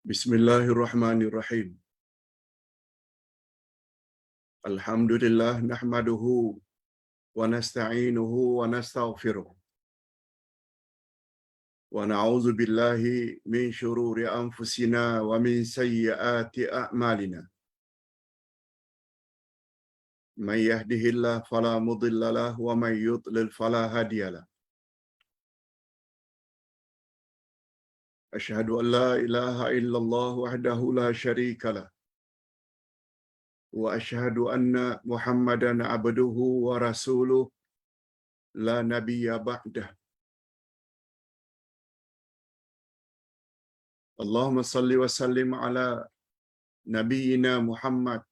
Bismillahirrahmanirrahim. Alhamdulillah nahmaduhu wa nasta'inuhu wa nastaghfiruh. Wa na'udzu billahi min shururi anfusina wa min sayyiati a'malina. Man yahdihillahu fala mudilla lahu wa man yudlil fala hadiya lahu. Asyhadu an la ilaha illallah wahdahu la syarika lah. Wa asyhadu anna Muhammadan abduhu wa rasuluh la nabiyya ba'dah. Allahumma salli wa sallim ala nabiyyina Muhammad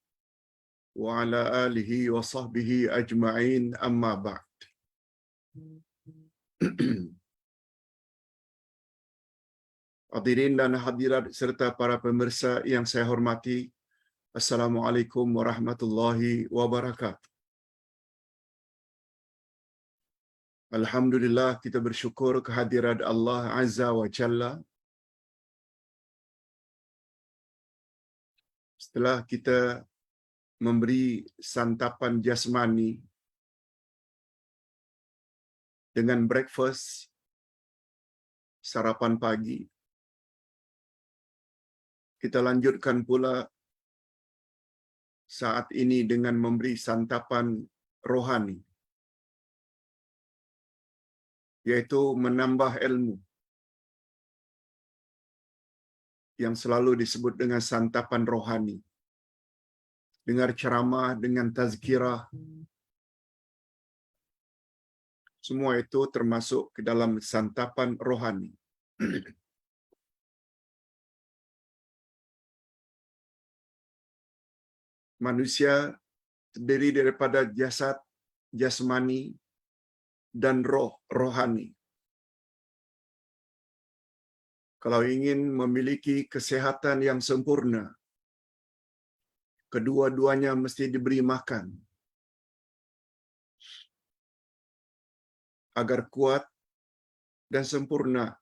wa ala alihi wa sahbihi ajma'in amma ba'd. Hadirin dan hadirat serta para pemirsa yang saya hormati, Assalamualaikum warahmatullahi wabarakatuh. Alhamdulillah, kita bersyukur kehadirat Allah Azza wa Jalla. Setelah kita memberi santapan jasmani dengan breakfast, sarapan pagi, kita lanjutkan pula saat ini dengan memberi santapan rohani, yaitu menambah ilmu, yang selalu disebut dengan santapan rohani. Dengar ceramah dengan tazkirah, semua itu termasuk ke dalam santapan rohani. Manusia terdiri daripada jasad, jasmani, dan roh, rohani. Kalau ingin memiliki kesehatan yang sempurna, kedua-duanya mesti diberi makan agar kuat dan sempurna.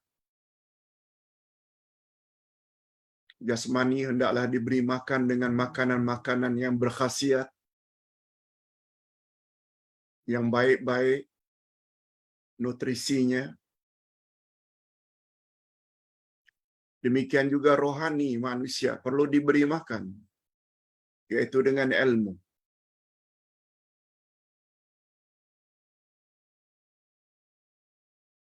Jasmani hendaklah diberi makan dengan makanan-makanan yang berkhasiat, yang baik-baik nutrisinya. Demikian juga rohani manusia perlu diberi makan, yaitu dengan ilmu.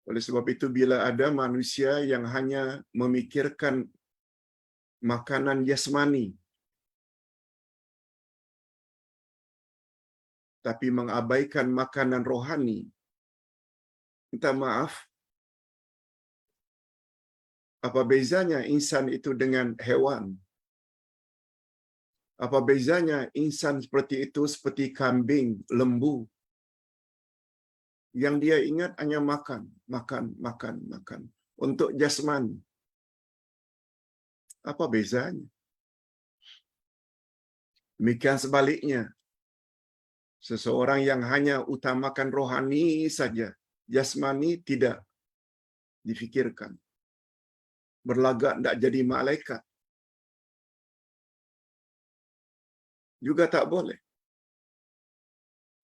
Oleh sebab itu, bila ada manusia yang hanya memikirkan makanan jasmani, tapi mengabaikan makanan rohani, minta maaf, apa bezanya insan itu dengan hewan? Apa bezanya insan seperti itu seperti kambing, lembu, yang dia ingat hanya makan, makan, makan, makan untuk jasmani? Apa bezanya? Demikian sebaliknya, seseorang yang hanya utamakan rohani saja, jasmani tidak difikirkan, berlagak tidak jadi malaikat, juga tak boleh.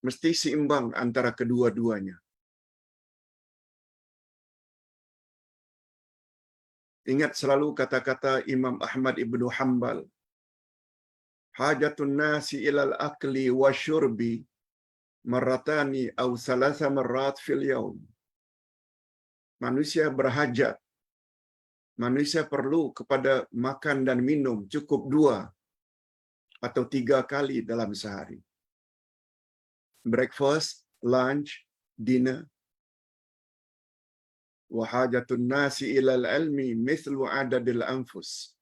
Mesti seimbang antara kedua-duanya. Ingat selalu kata-kata Imam Ahmad ibnu Hanbal, hajatun nasi ilal akli wa syurbi marratani aw salasa marrat fil yaum. Manusia berhajat, manusia perlu kepada makan dan minum cukup 2 atau 3 kali dalam sehari. Breakfast, lunch, dinner. Wa hajatun nasi ilal ilmi mithlu adadil anfus.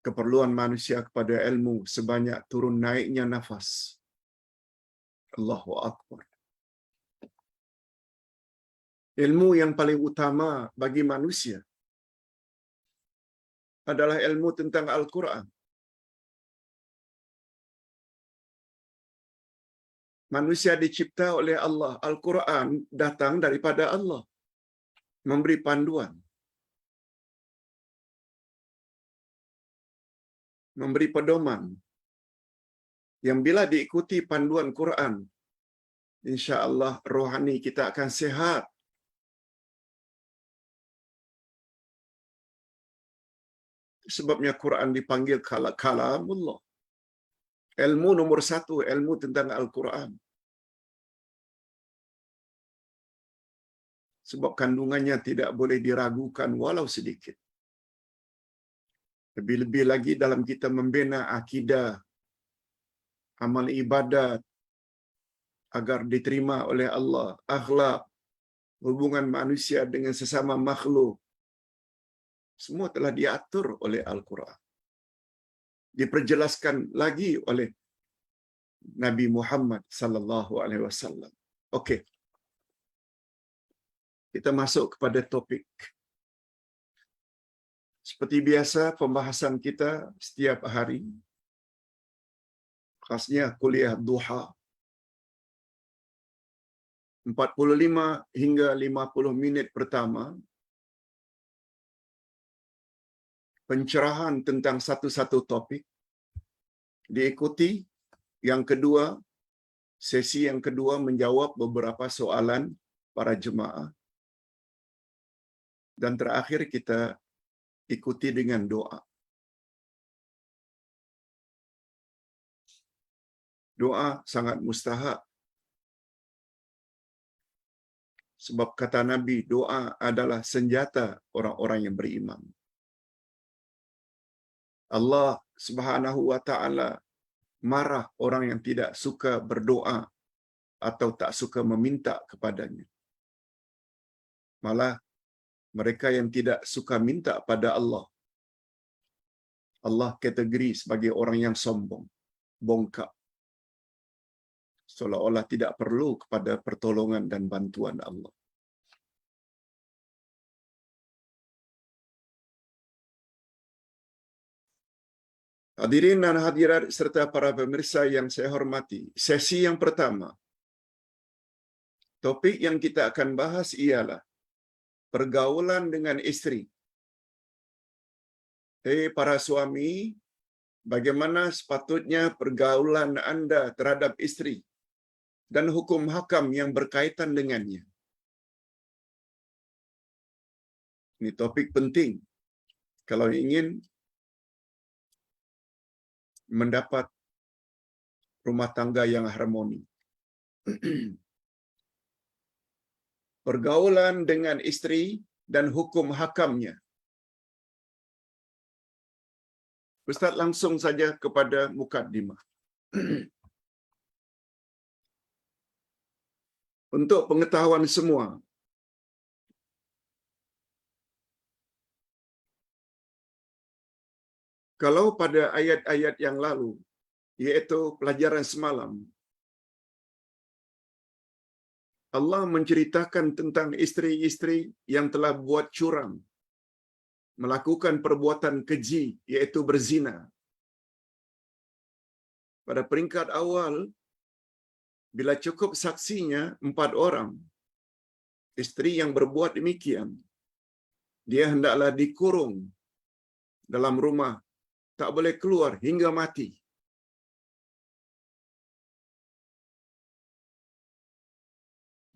Keperluan manusia kepada ilmu sebanyak turun naiknya nafas. Allahu Akbar. Ilmu yang paling utama bagi manusia adalah ilmu tentang Al-Quran. Manusia dicipta oleh Allah. Al-Quran datang daripada Allah, memberi panduan. memberi pedoman yang bila diikuti panduan Quran, insya-Allah rohani kita akan sehat. Sebabnya Quran dipanggil kalamullah. Ilmu nomor satu, ilmu tentang Al-Quran. Sebab kandungannya tidak boleh diragukan walau sedikit. Lebih-lebih lagi dalam kita membina akidah, amal ibadat, agar diterima oleh Allah, akhlak, hubungan manusia dengan sesama makhluk, semua telah diatur oleh Al-Quran. Diperjelaskan lagi oleh Nabi Muhammad sallallahu alaihi wasallam. Okey. Kita masuk kepada topik. Seperti biasa pembahasan kita setiap hari, khasnya kuliah duha, 45 hingga 50 minit pertama pencerahan tentang satu-satu topik, diikuti yang kedua, sesi yang kedua menjawab beberapa soalan para jemaah, dan terakhir kita ikuti dengan doa. Doa sangat mustahab. Sebab kata Nabi, doa adalah senjata orang-orang yang beriman. Allah Subhanahu wa taala marah orang yang tidak suka berdoa atau tak suka meminta kepadanya. Malah mereka yang tidak suka minta pada Allah, Allah kategori sebagai orang yang sombong, bongkak, seolah-olah tidak perlu kepada pertolongan dan bantuan Allah. Hadirin dan hadirat serta para pemirsa yang saya hormati, sesi yang pertama, topik yang kita akan bahas ialah pergaulan dengan isteri. Para suami, bagaimana sepatutnya pergaulan anda terhadap isteri dan hukum hakam yang berkaitan dengannya. Ini topik penting kalau ingin mendapat rumah tangga yang harmoni. Pergaulan dengan isteri dan hukum hakamnya. Ustaz langsung saja kepada mukaddimah. Untuk pengetahuan semua, kalau pada ayat-ayat yang lalu, yaitu pelajaran semalam, Allah menceritakan tentang isteri-isteri yang telah buat curang, melakukan perbuatan keji, yaitu berzina. Pada peringkat awal, bila cukup saksinya 4 orang, isteri yang berbuat demikian, dia hendaklah dikurung dalam rumah, tak boleh keluar hingga mati.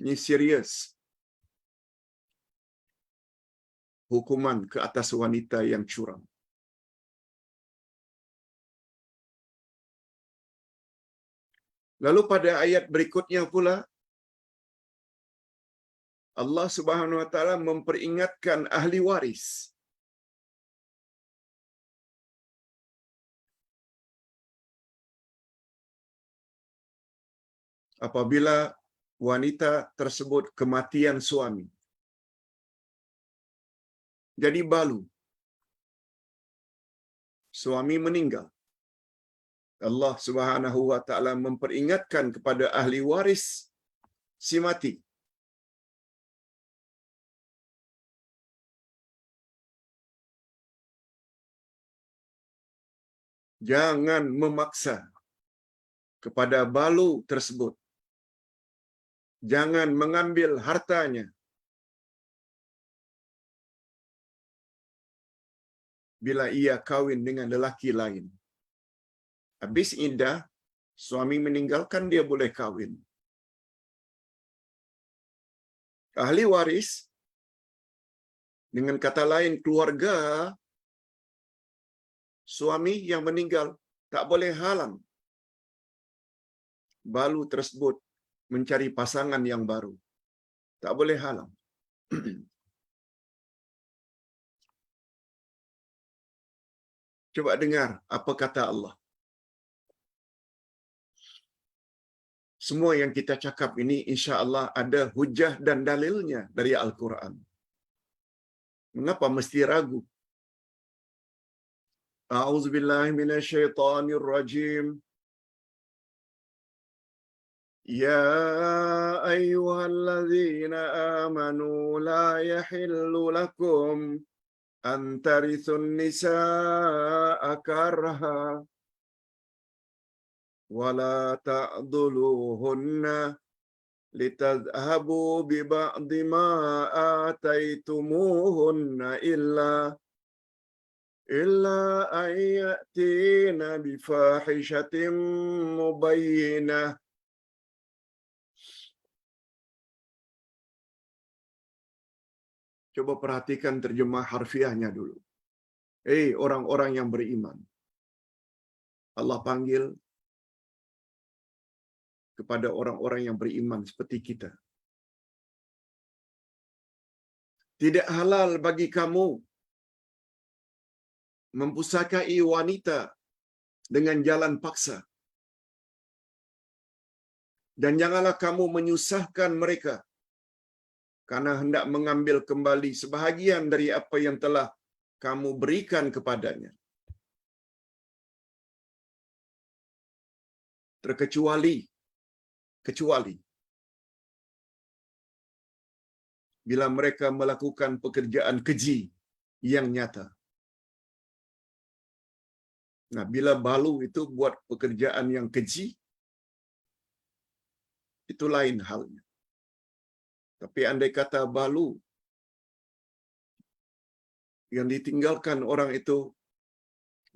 Ini serius hukuman ke atas wanita yang curang. Lalu pada ayat berikutnya pula, Allah Subhanahu wa taala memperingatkan ahli waris. Apabila wanita tersebut kematian suami, jadi balu, suami meninggal, Allah Subhanahu wa taala memperingatkan kepada ahli waris si mati, jangan memaksa kepada balu tersebut, jangan mengambil hartanya bila ia kawin dengan lelaki lain. Habis iddah, suami meninggalkan, dia boleh kawin. Ahli waris, dengan kata lain keluarga suami yang meninggal, tak boleh halang balu tersebut mencari pasangan yang baru. Tak boleh halang. Coba dengar apa kata Allah. Semua yang kita cakap ini insya-Allah ada hujah dan dalilnya dari Al-Quran. Mengapa mesti ragu? A'udzubillahi minasyaitonirrajim. Ya ayyuhalladzina amanu la yahillu lakum an tarithun nisaa karha wa la ta'dhuluhunna litadhhabu bi ba'di ma ataitumuhunna illa an ya'tina bi fahishatin mubayyinah. Coba perhatikan terjemah harfiahnya dulu. Orang-orang yang beriman. Allah panggil kepada orang-orang yang beriman seperti kita. Tidak halal bagi kamu mempusakai wanita dengan jalan paksa. Dan janganlah kamu menyusahkan mereka karena hendak mengambil kembali sebahagian dari apa yang telah kamu berikan kepadanya. Terkecuali bila mereka melakukan pekerjaan keji yang nyata. Nah, bila balu itu buat pekerjaan yang keji, itu lain halnya. Tapi andai kata balu yang ditinggalkan orang itu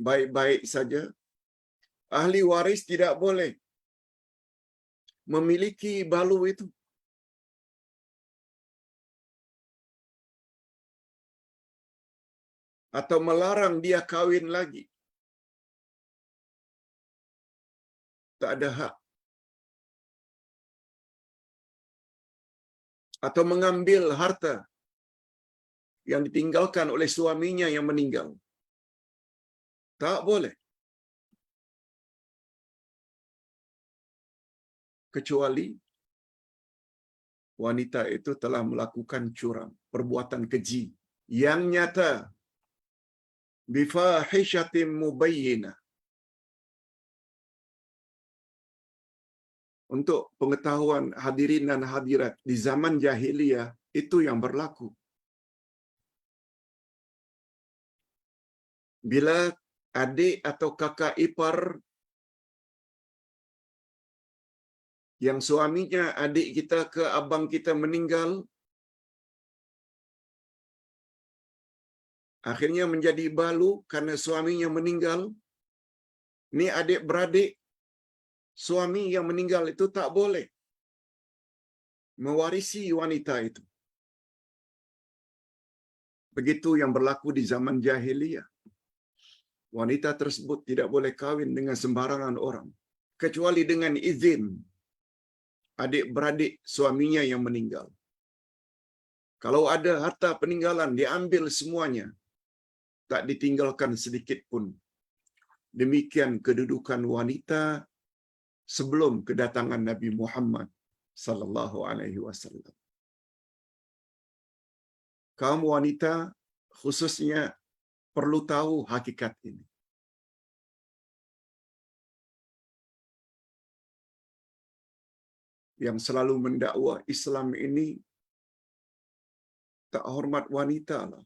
baik-baik saja, ahli waris tidak boleh memiliki balu itu. Atau melarang dia kawin lagi. Tak ada hak. Atau mengambil harta yang ditinggalkan oleh suaminya yang meninggal. Tak boleh. Kecuali wanita itu telah melakukan curang, perbuatan keji yang nyata. Bifahishatin mubayyinah. Untuk pengetahuan hadirin dan hadirat, di zaman jahiliyah itu yang berlaku. Bila adik atau kakak ipar yang suaminya adik kita ke abang kita meninggal, akhirnya menjadi balu karena suaminya meninggal, ni adik-beradik suami yang meninggal itu tak boleh mewarisi wanita itu. Begitu yang berlaku di zaman jahiliyah. Wanita tersebut tidak boleh kawin dengan sembarangan orang, kecuali dengan izin adik-beradik suaminya yang meninggal. Kalau ada harta peninggalan, diambil semuanya, tak ditinggalkan sedikit pun. Demikian kedudukan wanita sebelum kedatangan Nabi Muhammad sallallahu alaihi wasallam. Kaum wanita khususnya perlu tahu hakikat ini. Yang selalu mendakwa Islam ini tak hormat wanita lah.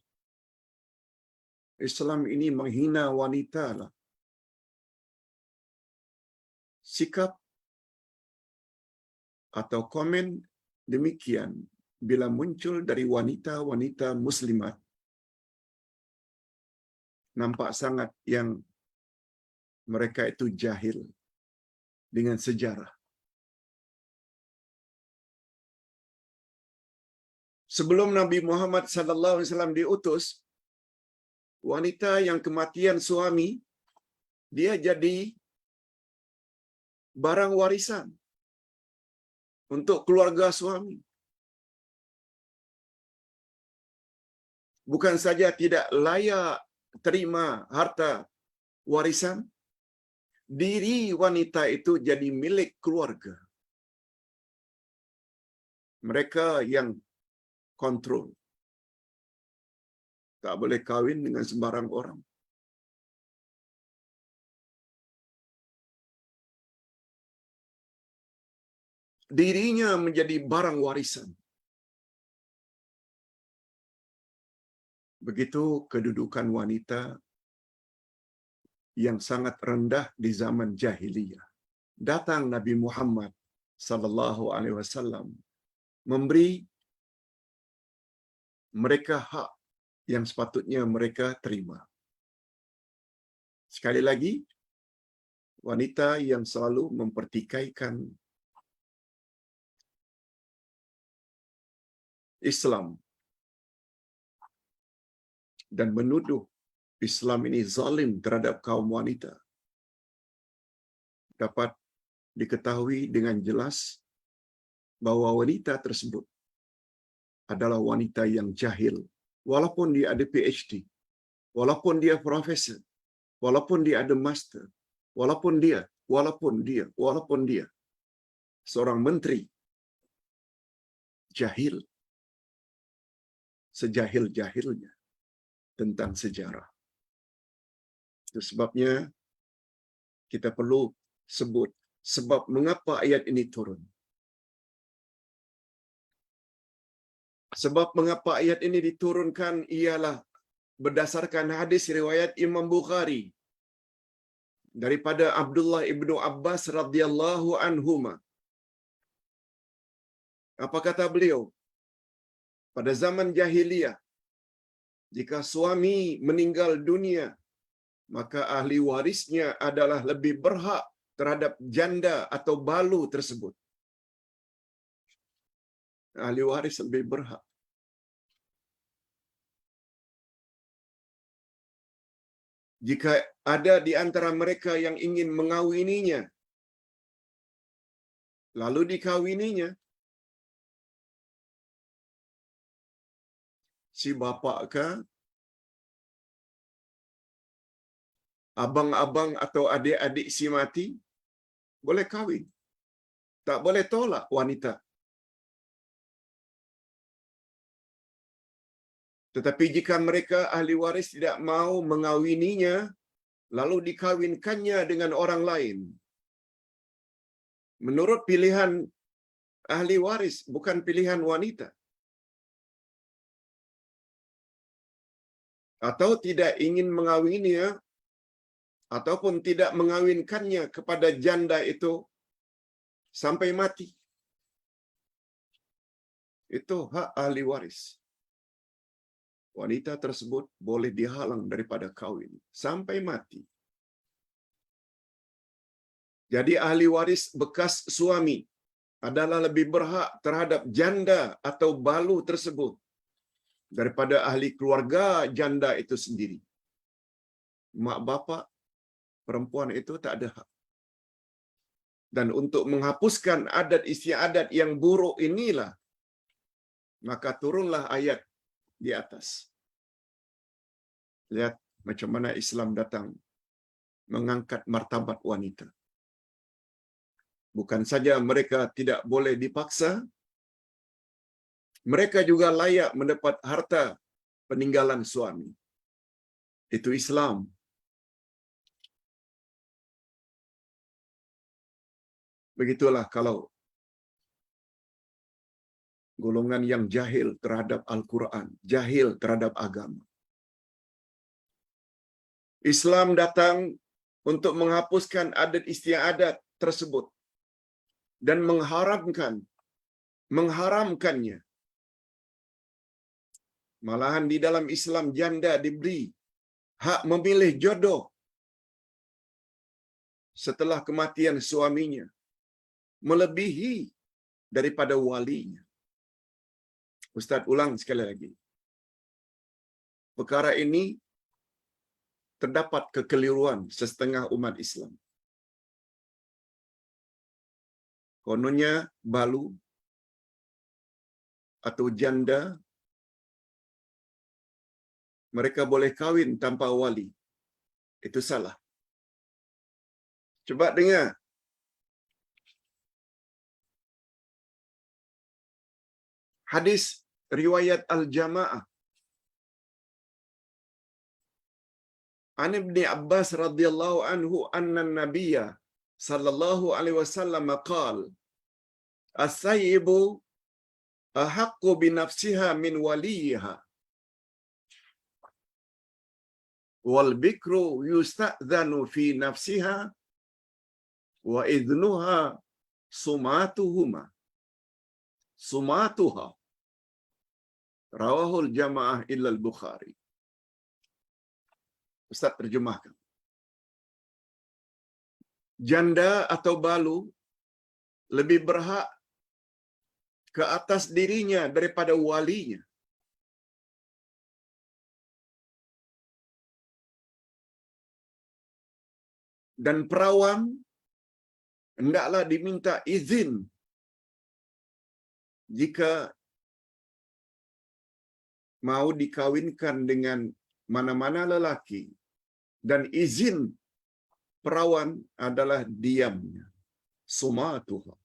Islam ini menghina wanita lah. Sikap atau komen demikian bila muncul dari wanita-wanita muslimat, nampak sangat yang mereka itu jahil dengan sejarah. Sebelum Nabi Muhammad sallallahu alaihi wasallam diutus, wanita yang kematian suami dia jadi barang warisan untuk keluarga suami. Bukan saja tidak layak terima harta warisan, diri wanita itu jadi milik keluarga. Mereka yang kontrol. Tak boleh kawin dengan sembarang orang. Dirinya menjadi barang warisan. Begitu kedudukan wanita yang sangat rendah di zaman jahiliyah. Datang Nabi Muhammad sallallahu alaihi wasallam memberi mereka hak yang sepatutnya mereka terima. Sekali lagi, wanita yang selalu mempertikaikan Islam dan menuduh Islam ini zalim terhadap kaum wanita dapat diketahui dengan jelas bahwa wanita tersebut adalah wanita yang jahil, walaupun dia ada PhD, walaupun dia profesor, walaupun dia ada master, walaupun dia seorang menteri, jahil, sejahil-jahilnya tentang sejarah. Itu sebabnya kita perlu sebut sebab mengapa ayat ini turun. Sebab mengapa ayat ini diturunkan ialah berdasarkan hadis riwayat Imam Bukhari daripada Abdullah ibnu Abbas radhiyallahu anhuma. Apa kata beliau? Pada zaman jahiliyah, jika suami meninggal dunia, maka ahli warisnya adalah lebih berhak terhadap janda atau balu tersebut. Ahli waris lebih berhak. Jika ada di antara mereka yang ingin mengawininya, lalu dikawininya, si bapa ke, abang-abang atau adik-adik si mati, boleh kawin. Tak boleh tolak wanita. Tetapi jika mereka ahli waris tidak mau mengawininya, lalu dikawinkannya dengan orang lain, menurut pilihan ahli waris, bukan pilihan wanita, atau tidak ingin mengawininya, ataupun tidak mengawinkannya kepada janda itu sampai mati, itu hak ahli waris. Wanita tersebut boleh dihalang daripada kawin sampai mati. Jadi ahli waris bekas suami adalah lebih berhak terhadap janda atau balu tersebut daripada ahli keluarga janda itu sendiri. Mak bapak perempuan itu tak ada hak. Dan untuk menghapuskan adat istiadat yang buruk inilah, maka turunlah ayat di atas. Lihat macam mana Islam datang mengangkat martabat wanita. Bukan saja mereka tidak boleh dipaksa, mereka juga layak mendapat harta peninggalan suami. Itu Islam. Begitulah kalau golongan yang jahil terhadap Al-Quran, jahil terhadap agama. Islam datang untuk menghapuskan adat istiadat tersebut dan mengharamkannya. Malahan di dalam Islam janda diberi hak memilih jodoh. setelah kematian suaminya melebihi daripada walinya. Ustaz ulang sekali lagi. Perkara ini terdapat kekeliruan setengah umat Islam. Kononnya balu atau janda mereka boleh kahwin tanpa wali. Itu salah. Coba dengar. Hadis riwayat Al-Jamaah. An Ibni Abbas radhiyallahu anhu anna an-nabiyya sallallahu alaihi wasallam qala as-sayyibu ahaqqu bi nafsiha min waliha wal bikru yusta'dhanu fi nafsiha wa idhnuha sumatuha rawahul jamaah illa al-Bukhari. Ustaz terjemahkan. Janda atau balu lebih berhak ke atas dirinya daripada walinya. Dan perawan hendaklah diminta izin jika mau dikawinkan dengan mana-mana lelaki, dan izin perawan adalah diamnya. Sumatuha.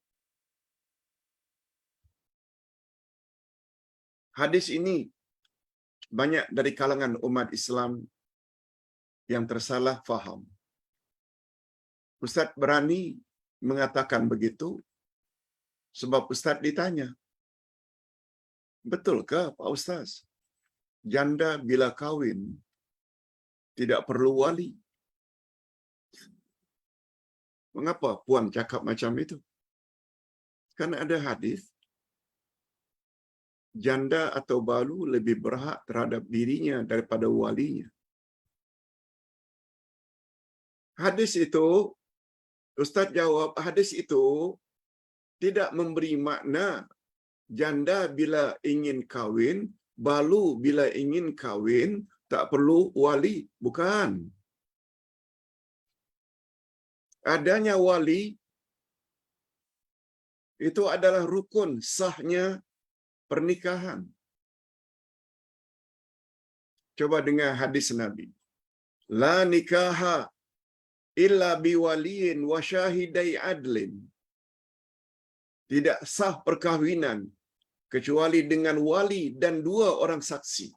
Hadis ini banyak dari kalangan umat Islam yang tersalah faham. Ustaz berani mengatakan begitu sebab Ustaz ditanya, betulkah Pak Ustaz, janda bila kahwin tidak perlu wali? Mengapa Puan cakap macam itu? Kan ada hadis, janda atau balu lebih berhak terhadap dirinya daripada walinya. Hadis itu, Ustaz jawab, hadis itu tidak memberi makna janda bila ingin kahwin, balu bila ingin kahwin, tak perlu wali. Bukan. Adanya wali itu adalah rukun sahnya pernikahan. Coba dengar hadis Nabi. La nikaha illa biwaliin wa syahidai adlin. Tidak sah perkahwinan kecuali dengan wali dan 2 orang saksi.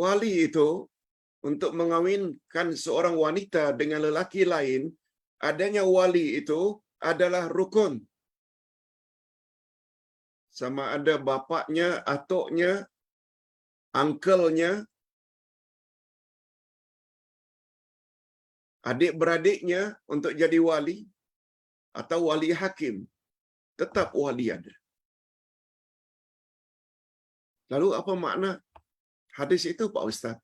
Wali itu untuk mengawinkan seorang wanita dengan lelaki lain, adanya wali itu adalah rukun. Sama ada bapaknya, atuknya, uncle-nya, adik-beradiknya untuk jadi wali, atau wali hakim, tetap wali ada. Lalu apa makna hadis itu Pak Ustaz?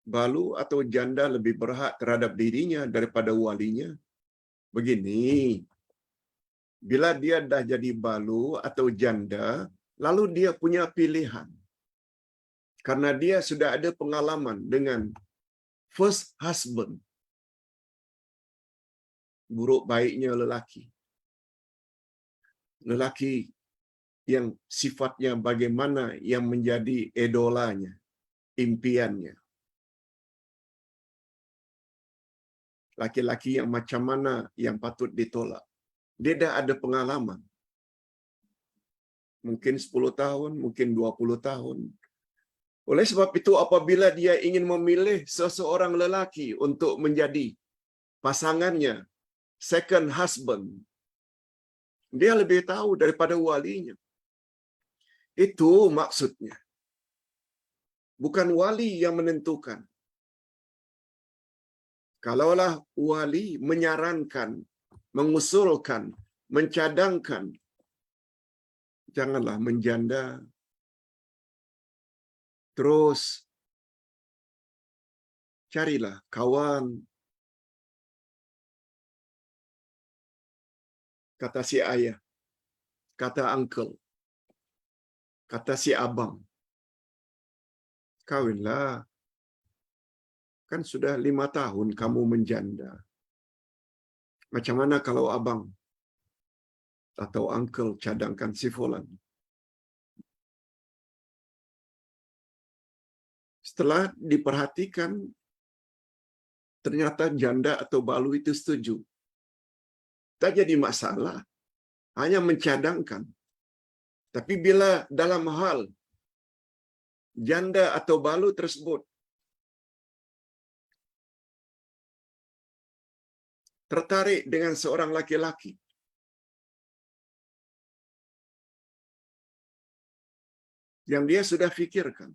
Balu atau janda lebih berhak terhadap dirinya daripada walinya? Begini, bila dia dah jadi balu atau janda, lalu dia punya pilihan. Karena dia sudah ada pengalaman dengan first husband. Buruk baiknya lelaki. Lelaki yang sifatnya bagaimana yang menjadi idolanya, impiannya. Laki-laki yang macam mana yang patut ditolak. Dia dah ada pengalaman. Mungkin 10 tahun, mungkin 20 tahun. Oleh sebab itu, apabila dia ingin memilih seseorang lelaki untuk menjadi pasangannya, second husband, dia lebih tahu daripada walinya. Itu maksudnya. Bukan wali yang menentukan. Kalaulah wali menyarankan, mengusulkan, mencadangkan, janganlah menjanda terus Carilah kawan, kata si ayah, kata uncle, kata si abang. Kawinlah. Kan sudah 5 tahun kamu menjanda. Macam mana kalau abang atau uncle cadangkan si fulan? Setelah diperhatikan, ternyata janda atau balu itu setuju. Tak jadi masalah. Hanya mencadangkan. Tapi bila dalam hal janda atau balu tersebut tertarik dengan seorang laki-laki, yang dia sudah fikirkan,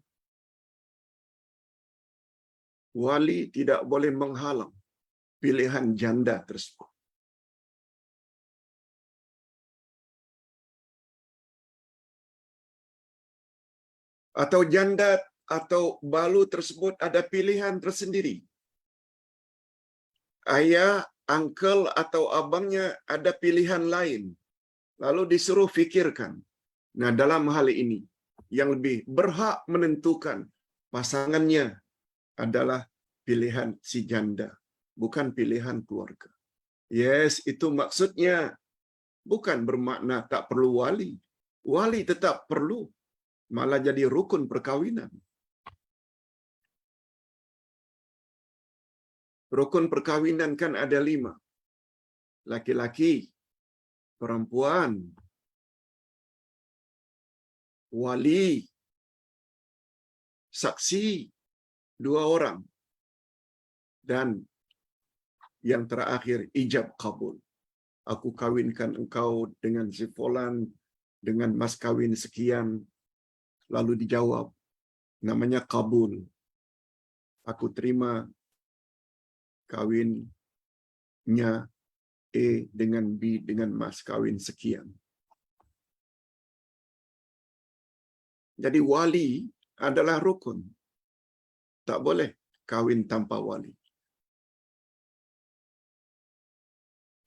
wali tidak boleh menghalang pilihan janda tersebut. Atau janda atau balu tersebut ada pilihan tersendiri. Ayah, uncle atau abangnya ada pilihan lain. Lalu disuruh fikirkan. Nah, dalam hal ini, yang lebih berhak menentukan pasangannya adalah pilihan si janda, bukan pilihan keluarga. Yes, itu maksudnya bukan bermakna tak perlu wali. Wali tetap perlu, malah jadi rukun perkawinan. Rukun perkawinan kan ada 5. Laki-laki, perempuan, wali, saksi 2 orang, dan yang terakhir ijab kabul. Aku kawinkan engkau dengan si fulan dengan mas kawin sekian, lalu dijawab namanya kabul. Aku terima kawinnya A dengan B dengan mas kawin sekian. Jadi wali adalah rukun. Tak boleh kawin tanpa wali.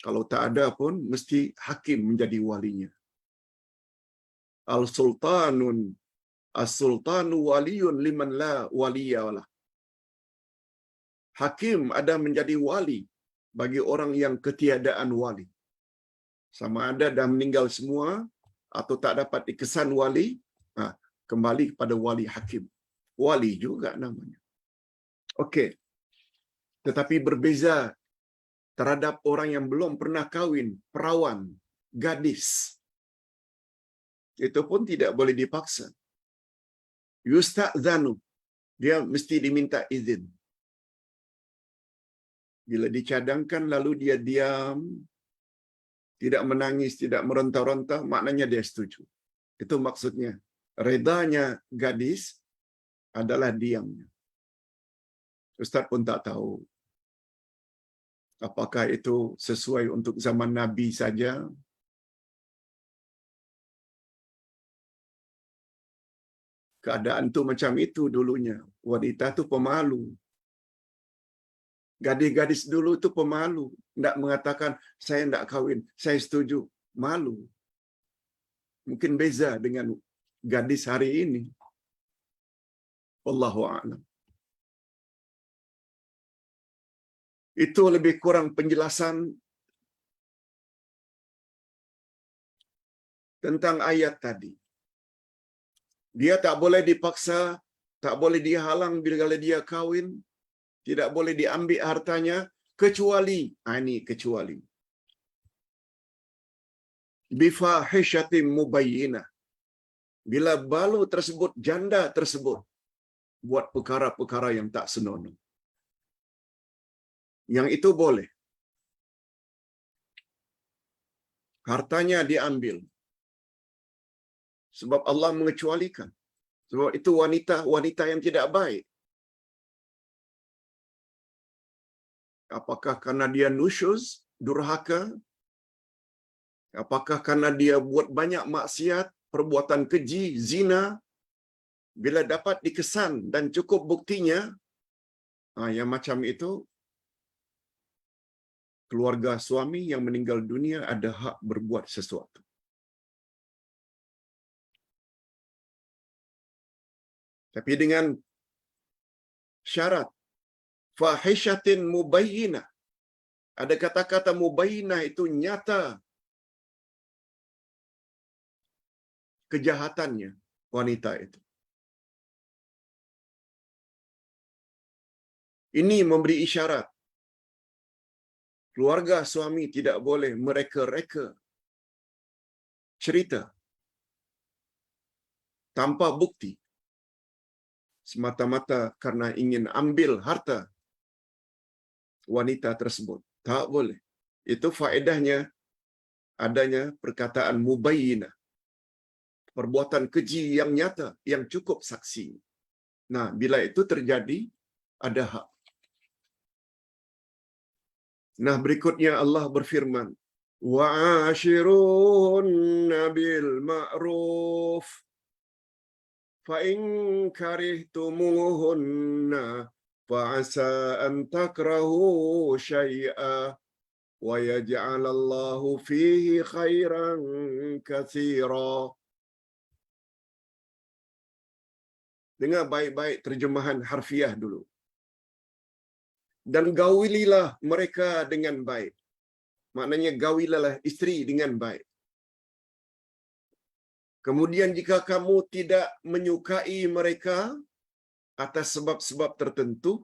Kalau tak ada pun, mesti hakim menjadi walinya. Al-sultanun, as-sultanu waliyun liman la waliyalah. Hakim ada menjadi wali bagi orang yang ketiadaan wali. Sama ada dah meninggal semua, atau tak dapat dikesan wali, kembali kepada wali hakim. Wali juga namanya. Okey. Tetapi berbeza terhadap orang yang belum pernah kahwin, perawan, gadis. Itu pun tidak boleh dipaksa. Yusta'zanu, dia mesti diminta izin. Bila dicadangkan lalu dia diam, tidak menangis, tidak meronta-ronta, maknanya dia setuju. Itu maksudnya. Redanya gadis adalah diamnya. Ustaz pun tak tahu apakah itu sesuai untuk zaman Nabi saja. Keadaan tu macam itu dulunya. Wanita tu pemalu. Gadis-gadis dulu tu pemalu. Tidak mengatakan, saya tidak kahwin, saya setuju. Malu. Mungkin beza dengan gadis hari ini. Wallahu a'lam. Itu lebih kurang penjelasan tentang ayat tadi. Dia tak boleh dipaksa, tak boleh dihalang bila dia kahwin, tidak boleh diambil hartanya, kecuali, ini kecuali. Bifahishatin mubayyinah. Bila balu tersebut, janda tersebut, buat perkara-perkara yang tak senonoh. Yang itu boleh. Hartanya diambil. Sebab Allah mengecualikan. Sebab itu wanita yang tidak baik. Apakah karena dia nusyuz, durhaka? Apakah karena dia buat banyak maksiat, perbuatan keji, zina? Bila dapat dikesan dan cukup buktinya, Yang macam itu, keluarga suami yang meninggal dunia ada hak berbuat sesuatu. Tapi dengan syarat fahishatin mubayyinah. Ada kata-kata mubayyinah itu nyata kejahatannya wanita itu. Ini memberi isyarat keluarga suami tidak boleh mereka-reka cerita tanpa bukti semata-mata karena ingin ambil harta wanita tersebut. Tak boleh. Itu faedahnya adanya perkataan mubayyinah. Perbuatan keji yang nyata, yang cukup saksi. Nah, bila itu terjadi, ada hak. Nah, berikutnya Allah berfirman, وَعَاشِرُهُنَّ بِالْمَعْرُوفِ فَإِنْ كَرِهْتُمُوهُنَّ فَعَسَىٰ أَنْ تَكْرَهُوا شَيْئًا وَيَجْعَلَ اللَّهُ فِيهِ خَيْرًا كَثِيرًا. Dengar baik-baik terjemahan harfiah dulu. Dan gaulilah mereka dengan baik. Maknanya gawilalah isteri dengan baik. Kemudian jika kamu tidak menyukai mereka atas sebab-sebab tertentu,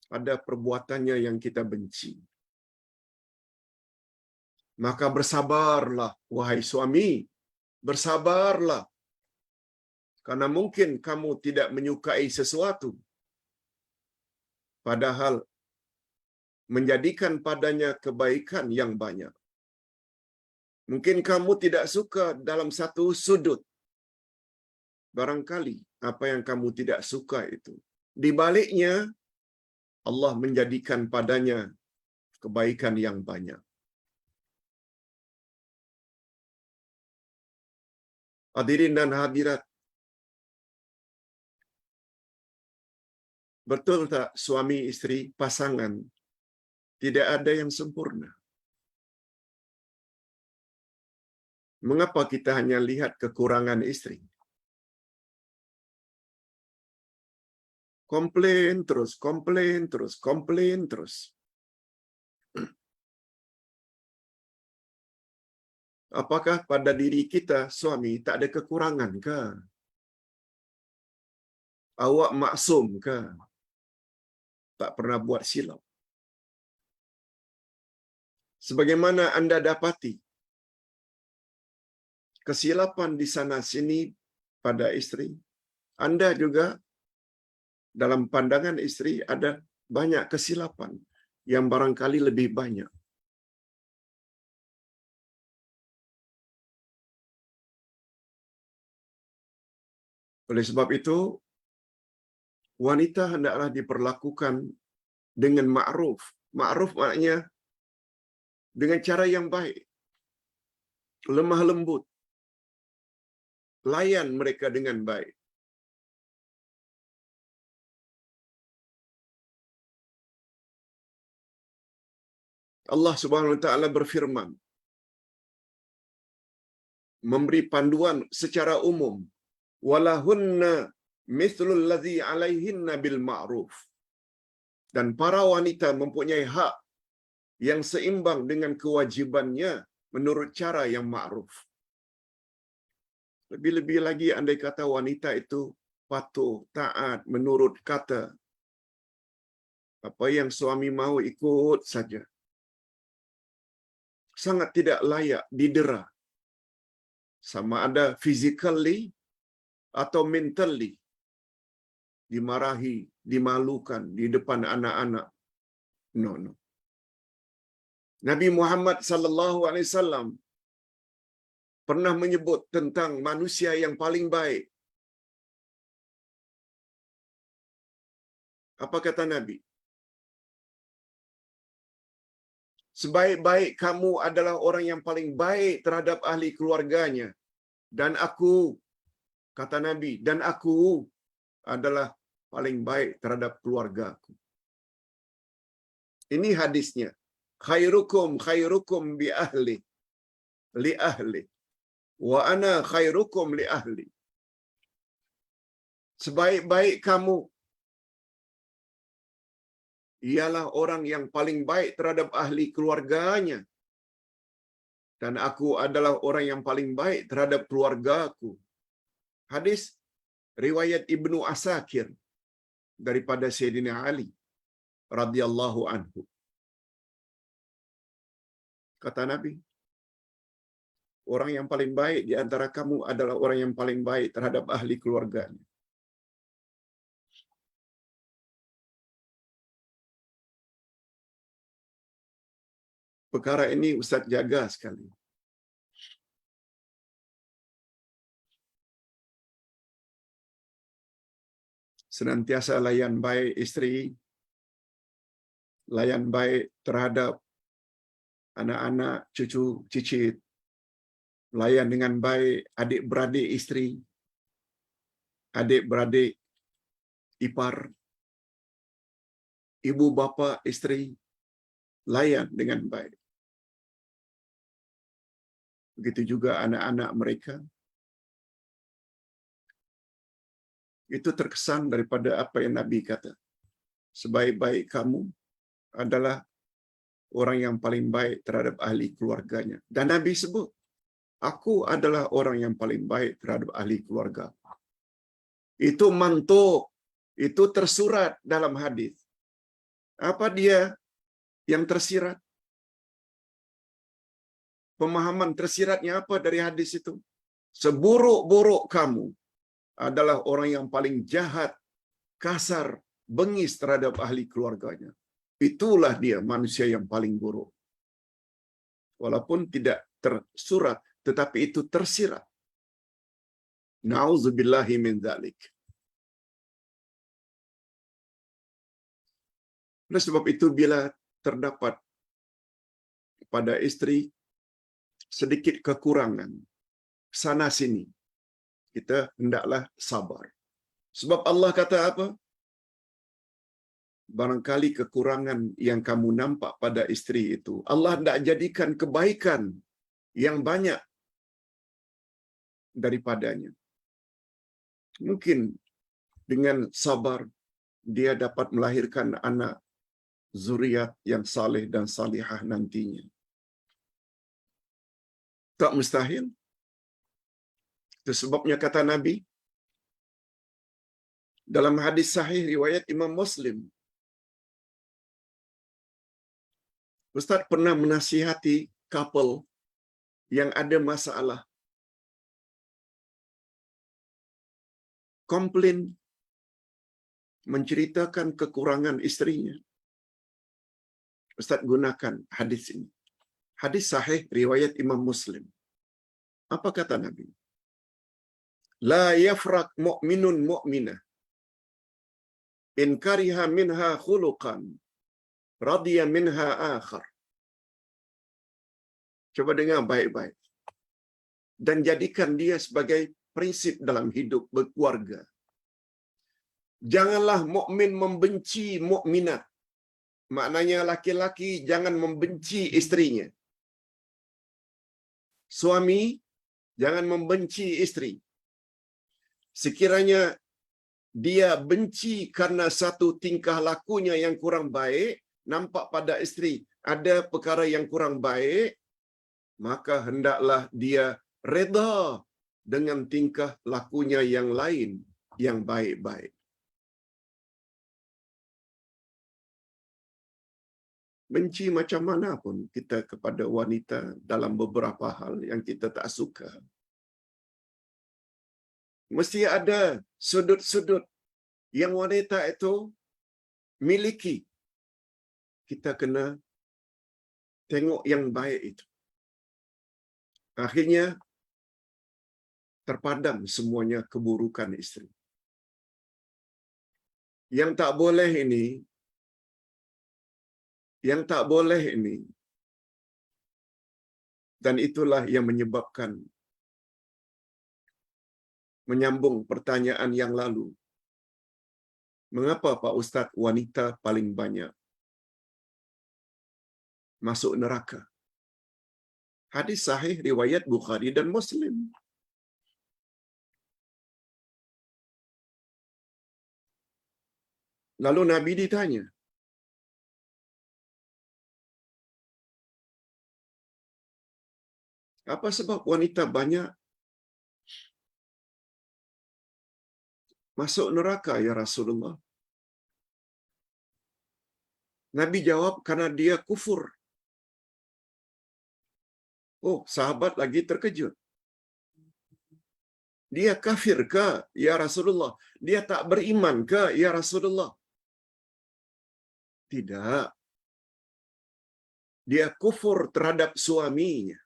ada perbuatannya yang kita benci, maka bersabarlah, wahai suami, bersabarlah. Karena mungkin kamu tidak menyukai sesuatu, padahal menjadikan padanya kebaikan yang banyak. Mungkin kamu tidak suka dalam satu sudut. Barangkali apa yang kamu tidak suka itu, di baliknya Allah menjadikan padanya kebaikan yang banyak. Hadirin dan hadirat, betul tak suami isteri pasangan tidak ada yang sempurna? Mengapa kita hanya lihat kekurangan istri? Komplain terus, komplain terus, komplain terus. Apakah pada diri kita suami tak ada kekurangan ke? Awak maksum ke? Tak pernah buat silap. Sebagaimana anda dapati kesilapan di sana sini pada istri, anda juga dalam pandangan istri ada banyak kesilapan yang barangkali lebih banyak. Oleh sebab itu, wanita hendaklah diperlakukan dengan ma'ruf. Ma'ruf maknanya dengan cara yang baik, lemah lembut, layan mereka dengan baik. Allah Subhanahu wa taala berfirman, memberi panduan secara umum, walahunna mithlul ladzi 'alaihinna bil ma'ruf. Dan para wanita mempunyai hak yang seimbang dengan kewajibannya menurut cara yang ma'ruf. Lebih-lebih lagi andai kata wanita itu patuh, taat, menurut kata. Apa yang suami mau ikut saja. Sangat tidak layak didera. Sama ada physically atau mentally. Dimarahi, dimalukan di depan anak-anak. No. Nabi Muhammad sallallahu alaihi wasallam pernah menyebut tentang manusia yang paling baik. Apa kata Nabi? Sebaik-baik kamu adalah orang yang paling baik terhadap ahli keluarganya. Dan aku, kata Nabi, dan aku adalah paling baik terhadap keluargaku. Ini hadisnya. Khairukum khairukum bi ahli li ahli wa ana khairukum li ahli. Sebaik-baik kamu ialah orang yang paling baik terhadap ahli keluarganya. Dan aku adalah orang yang paling baik terhadap keluargaku. Hadis riwayat Ibnu Asakir daripada Sayyidina Ali radhiyallahu anhu. Kata Nabi, orang yang paling baik di antara kamu adalah orang yang paling baik terhadap ahli keluarganya. Perkara ini Ustaz jaga sekali. Senantiasa layan baik isteri, layan baik terhadap anak-anak, cucu, cicit, layan dengan baik adik-beradik isteri, adik-beradik ipar, ibu bapa isteri, layan dengan baik. Begitu juga anak-anak mereka. Itu terkesan daripada apa yang Nabi kata. Sebaik-baik kamu adalah orang yang paling baik terhadap ahli keluarganya. Dan Nabi sebut, aku adalah orang yang paling baik terhadap ahli keluarga. Itu mantuk, itu tersurat dalam hadis. Apa dia yang tersirat? Pemahaman tersiratnya apa dari hadis itu? Seburuk-buruk kamu adalah orang yang paling jahat, kasar, bengis terhadap ahli keluarganya. Itulah dia manusia yang paling buruk. Walaupun tidak tersurat, tetapi itu tersirat. Nauzubillahi min dzalik. Oleh sebab itu, bila terdapat pada istri sedikit kekurangan sana sini, kita hendaklah sabar. Sebab Allah kata apa? Barangkali kekurangan yang kamu nampak pada istri itu, Allah hendak jadikan kebaikan yang banyak daripadanya. Mungkin dengan sabar dia dapat melahirkan anak zuriat yang saleh dan salihah nantinya. Tak mustahil. Itu sebabnya kata Nabi dalam hadis sahih riwayat Imam Muslim, Ustaz pernah menasihati couple yang ada masalah, komplain, menceritakan kekurangan istrinya. Ustaz gunakan hadis ini. Hadis sahih riwayat Imam Muslim. Apa kata Nabi? La yafraq mu'minun mu'minah in kariha minha khuluqan radiya minha akhar. Coba dengar baik-baik. Dan jadikan dia sebagai prinsip dalam hidup berkeluarga. Janganlah mukmin membenci mukminat. Maknanya laki-laki jangan membenci istrinya. Suami jangan membenci istri. Sekiranya dia benci karena satu tingkah lakunya yang kurang baik, nampak pada istri ada perkara yang kurang baik, maka hendaklah dia reda dengan tingkah lakunya yang lain yang baik-baik. Benci macam mana pun kita kepada wanita dalam beberapa hal yang kita tak suka, mesti ada sudut-sudut yang wanita itu miliki. Kita kena tengok yang baik itu. Akhirnya terpadam semuanya keburukan isteri. Yang tak boleh ini, dan itulah yang menyebabkan, menyambung pertanyaan yang lalu, Mengapa Pak Ustaz wanita paling banyak masuk neraka? Hadis sahih riwayat Bukhari dan Muslim. Lalu Nabi ditanya, apa sebab wanita banyak masuk neraka ya Rasulullah? Nabi jawab, karena dia kufur. Oh, sahabat lagi terkejut. Dia kafir ke ya Rasulullah? Dia tak beriman ke ya Rasulullah? Tidak. Dia kufur terhadap suaminya.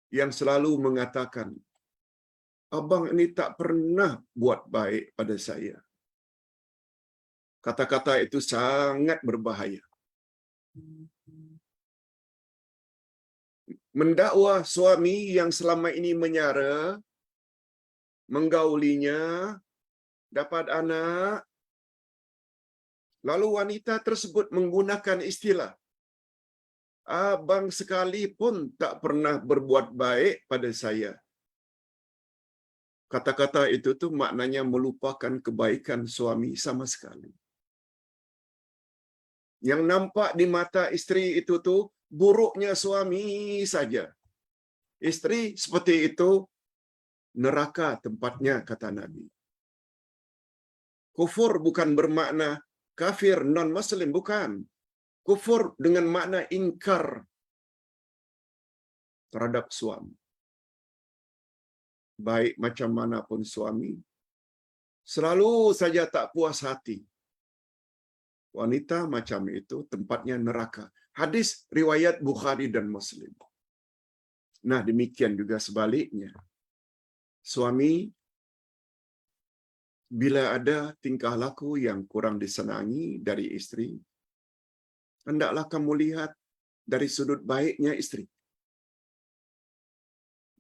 Yang selalu mengatakan, abang ini tak pernah buat baik pada saya. Kata-kata itu sangat berbahaya. Mendakwa suami yang selama ini menyara, menggaulinya, dapat anak, lalu wanita tersebut menggunakan istilah, abang sekalipun tak pernah berbuat baik pada saya. Kata-kata itu tuh maknanya melupakan kebaikan suami sama sekali. Yang nampak di mata istri itu tuh buruknya suami saja. Istri seperti itu, neraka tempatnya, kata Nabi. Kufur bukan bermakna kafir, non-muslim, bukan. Kufur dengan makna ingkar terhadap suami. Baik macam manapun suami, selalu saja tak puas hati. Wanita macam itu tempatnya neraka. Hadis riwayat Bukhari dan Muslim. Nah, demikian juga sebaliknya. Suami bila ada tingkah laku yang kurang disenangi dari istri, hendaklah kamu lihat dari sudut baiknya istri.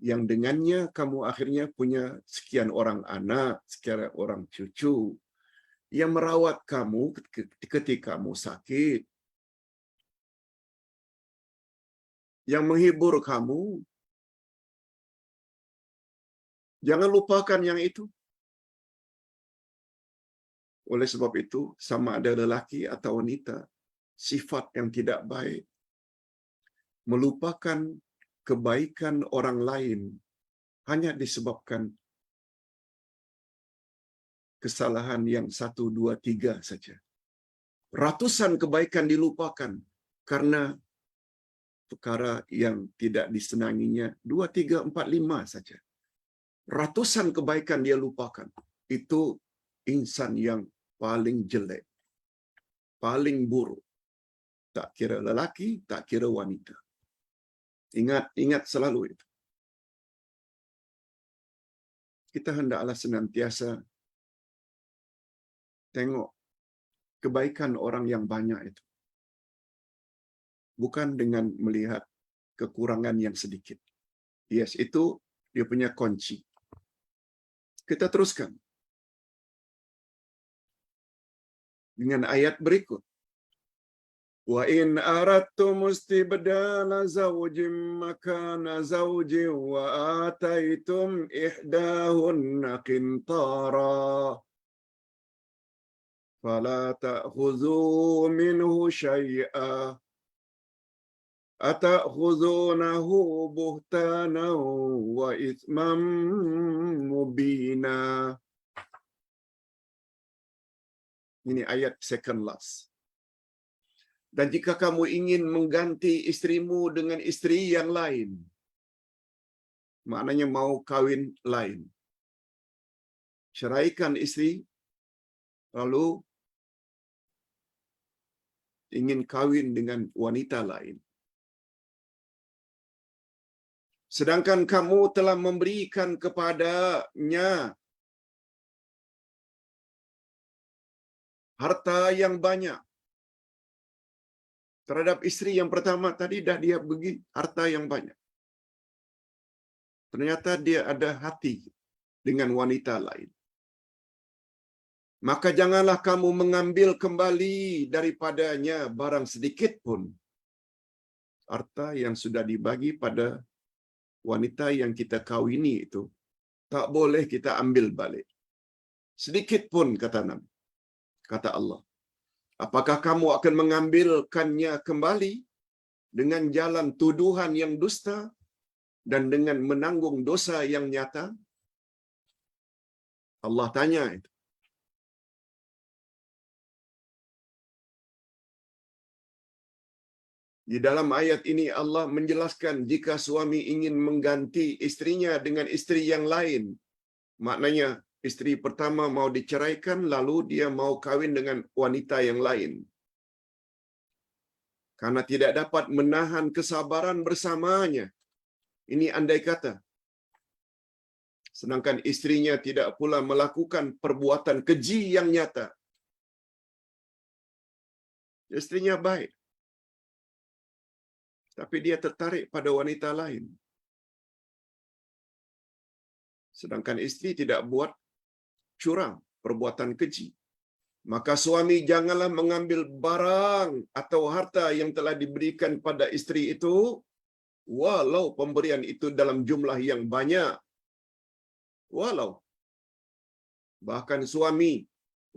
Yang dengannya kamu akhirnya punya sekian orang anak, sekian orang cucu, yang merawat kamu ketika kamu sakit, yang menghibur kamu. Jangan lupakan yang itu. Oleh sebab itu, sama ada lelaki atau wanita, sifat yang tidak baik, melupakan kebaikan orang lain hanya disebabkan kesalahan yang 1, 2, 3 saja. Ratusan kebaikan dilupakan karena perkara yang tidak disenanginya 2, 3, 4, 5 saja. Ratusan kebaikan dia lupakan. Itu insan yang paling jelek, paling buruk. Tak kira lelaki, tak kira wanita. Ingat selalu itu. Kita hendaklah senantiasa tengok kebaikan orang yang banyak itu. Bukan dengan melihat kekurangan yang sedikit. Yes, itu dia punya kunci. Kita teruskan dengan ayat berikut. Wa in aradtum istibdala zawjin makana zawjin wa ataitum ihdahunna qintara fala ta'khudhu minhu syai'a ata'khudhunahu buhtanan wa ithman mubina. Ini ayat second last. Dan jika kamu ingin mengganti istrimu dengan istri yang lain, maknanya mau kawin lain, ceraikan istri, lalu ingin kawin dengan wanita lain. Sedangkan kamu telah memberikan kepadanya harta yang banyak. Terhadap istri yang pertama tadi dah dia bagi harta yang banyak. ternyata dia ada hati dengan wanita lain. Maka janganlah kamu mengambil kembali daripadanya barang sedikit pun. Harta yang sudah dibagi pada wanita yang kita kawini itu, tak boleh kita ambil balik. Sedikit pun, kata Nabi. Kata Allah. Apakah kamu akan mengambilkannya kembali dengan jalan tuduhan yang dusta dan dengan menanggung dosa yang nyata? Allah tanya itu. Di dalam ayat ini Allah menjelaskan jika suami ingin mengganti istrinya dengan istri yang lain, maknanya istri pertama mau diceraikan lalu dia mau kawin dengan wanita yang lain. Karena tidak dapat menahan kesabaran bersamanya. Ini andai kata. Sedangkan istrinya tidak pula melakukan perbuatan keji yang nyata. Istrinya baik. Tapi dia tertarik pada wanita lain. Sedangkan istri tidak buat curang, perbuatan keji. Maka suami janganlah mengambil barang atau harta yang telah diberikan pada istri itu, walau pemberian itu dalam jumlah yang banyak. Walau. Bahkan suami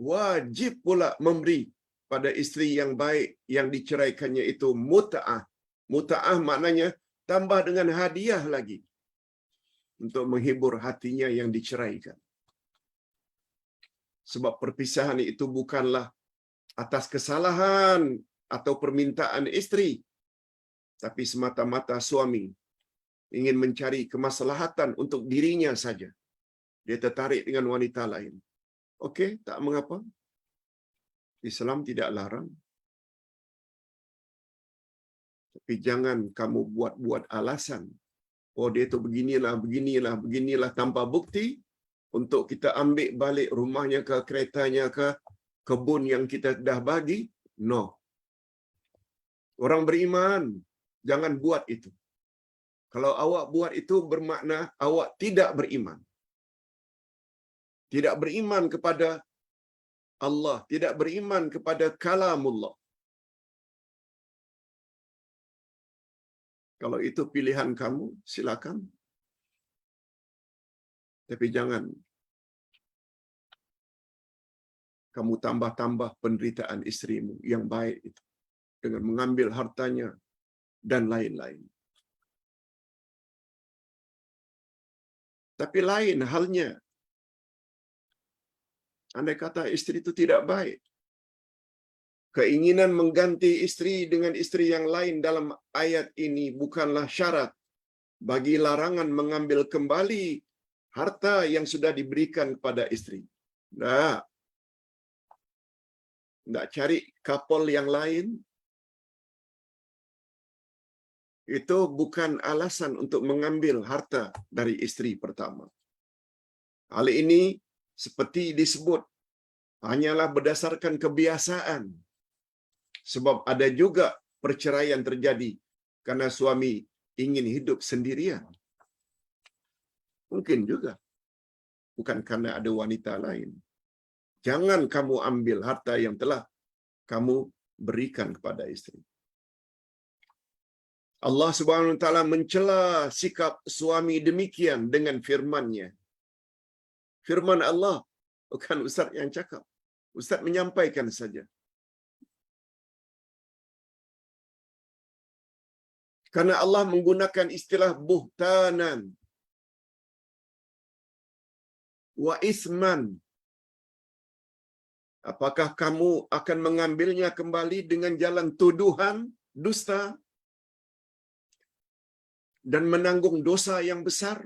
wajib pula memberi pada istri yang baik yang diceraikannya itu mut'ah. Mut'ah maknanya tambah dengan hadiah lagi untuk menghibur hatinya yang diceraikan. Sebab perpisahan itu bukanlah atas kesalahan atau permintaan istri, tapi semata-mata suami ingin mencari kemaslahatan untuk dirinya saja. Dia tertarik dengan wanita lain. Okey, tak mengapa. Islam tidak larang. Tapi jangan kamu buat-buat alasan. Oh, dia tu beginilah tanpa bukti untuk kita ambil balik rumahnya ke, keretanya ke, kebun yang kita dah bagi. No. Orang beriman, jangan buat itu. Kalau awak buat itu bermakna awak tidak beriman. Tidak beriman kepada Allah, tidak beriman kepada kalamullah. Kalau itu pilihan kamu, silakan. Tapi jangan kamu tambah-tambah penderitaan istrimu yang baik itu dengan mengambil hartanya dan lain-lain. Tapi lain halnya, andai kata istri itu tidak baik, keinginan mengganti istri dengan istri yang lain dalam ayat ini bukanlah syarat bagi larangan mengambil kembali harta yang sudah diberikan kepada istri. Tidak cari couple yang lain. Itu bukan alasan untuk mengambil harta dari istri pertama. Hal ini seperti disebut hanyalah berdasarkan kebiasaan. Sebab ada juga perceraian terjadi karena suami ingin hidup sendirian. Mungkin juga. Bukan karena ada wanita lain. Jangan kamu ambil harta yang telah kamu berikan kepada istri. Allah Subhanahu Wa Taala mencela sikap suami demikian dengan firman-Nya. Firman Allah, bukan Ustaz yang cakap. Ustaz menyampaikan saja. Karena Allah menggunakan istilah buhtanan wa isman. Apakah kamu akan mengambilnya kembali dengan jalan tuduhan, dusta, dan menanggung dosa yang besar?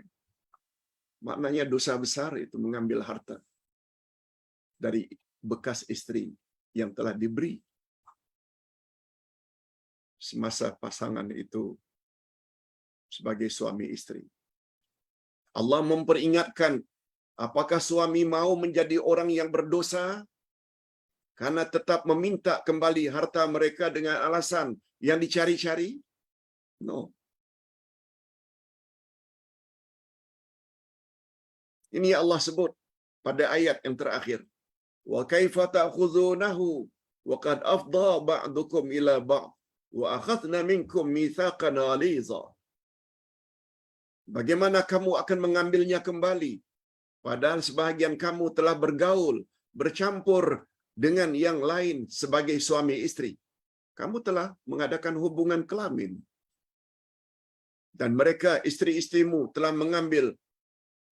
Maknanya dosa besar itu mengambil harta dari bekas istri yang telah diberi semasa pasangan itu sebagai suami istri. Allah memperingatkan, apakah suami mau menjadi orang yang berdosa karena tetap meminta kembali harta mereka dengan alasan yang dicari-cari? No. Ini Allah sebut pada ayat yang terakhir. Wa kaifa ta'khuzunahu wa qad afdha ba'dukum ila ba'd wa akhadna minkum mitsaqan ghaliza. Bagaimana kamu akan mengambilnya kembali padahal sebahagian kamu telah bergaul, bercampur dengan yang lain sebagai suami istri. Kamu telah mengadakan hubungan kelamin. Dan mereka, istri-istrimu, telah mengambil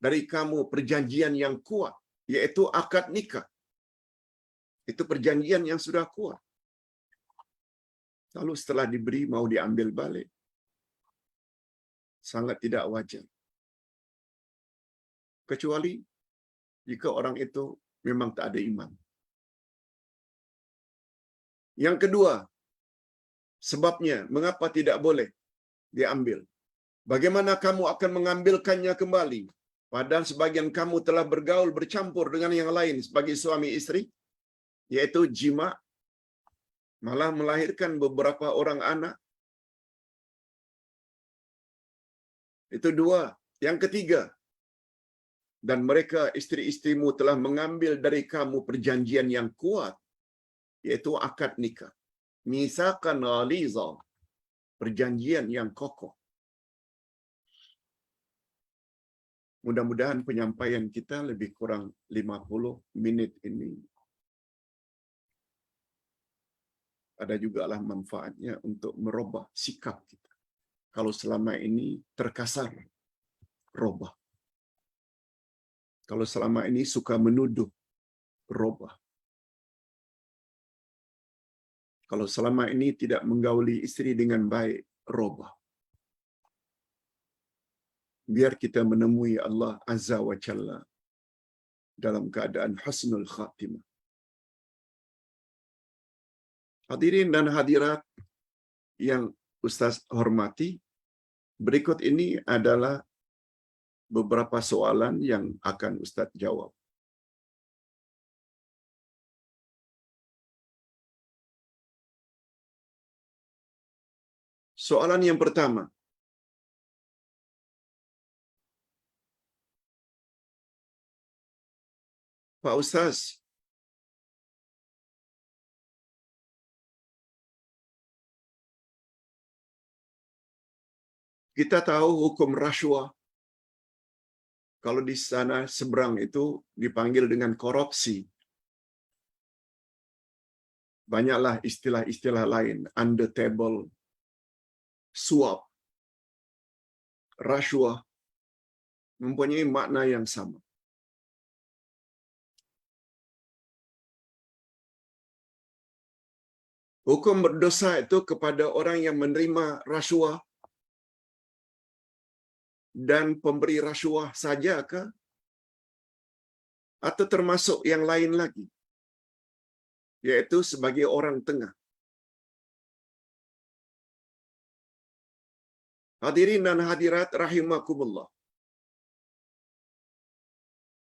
dari kamu perjanjian yang kuat, yaitu akad nikah. Itu perjanjian yang sudah kuat. Lalu setelah diberi, mau diambil balik. Sangat tidak wajar. Kecuali jika orang itu memang tak ada iman. Yang kedua, sebabnya mengapa tidak boleh diambil. Bagaimana kamu akan mengambilkannya kembali? Padahal sebagian kamu telah bergaul, bercampur dengan yang lain sebagai suami istri, yaitu jima, malah melahirkan beberapa orang anak. Itu dua. Yang ketiga, dan mereka, istri-istrimu, telah mengambil dari kamu perjanjian yang kuat, yaitu akad nikah. Mitsaqan ghaliza, perjanjian yang kokoh. Mudah-mudahan penyampaian kita lebih kurang 50 minit ini ada jugalah manfaatnya untuk merubah sikap kita. Kalau selama ini terkasar, robah. Kalau selama ini suka menuduh, robah. Kalau selama ini tidak menggauli istri dengan baik, robah. Biar kita menemui Allah Azza wa Jalla dalam keadaan husnul khatimah. Hadirin dan hadirat yang Ustaz hormati, berikut ini adalah beberapa soalan yang akan Ustaz jawab. Soalan yang pertama. Pak Ustaz, kita tahu hukum rasuah. Kalau di sana seberang itu dipanggil dengan korupsi. Banyaklah istilah-istilah lain, under table, suap, rasuah, mempunyai makna yang sama. Hukum berdosa itu kepada orang yang menerima rasuah dan pemberi rasuah sajakah? Atau termasuk yang lain lagi? Yaitu sebagai orang tengah. Hadirin dan hadirat rahimakumullah.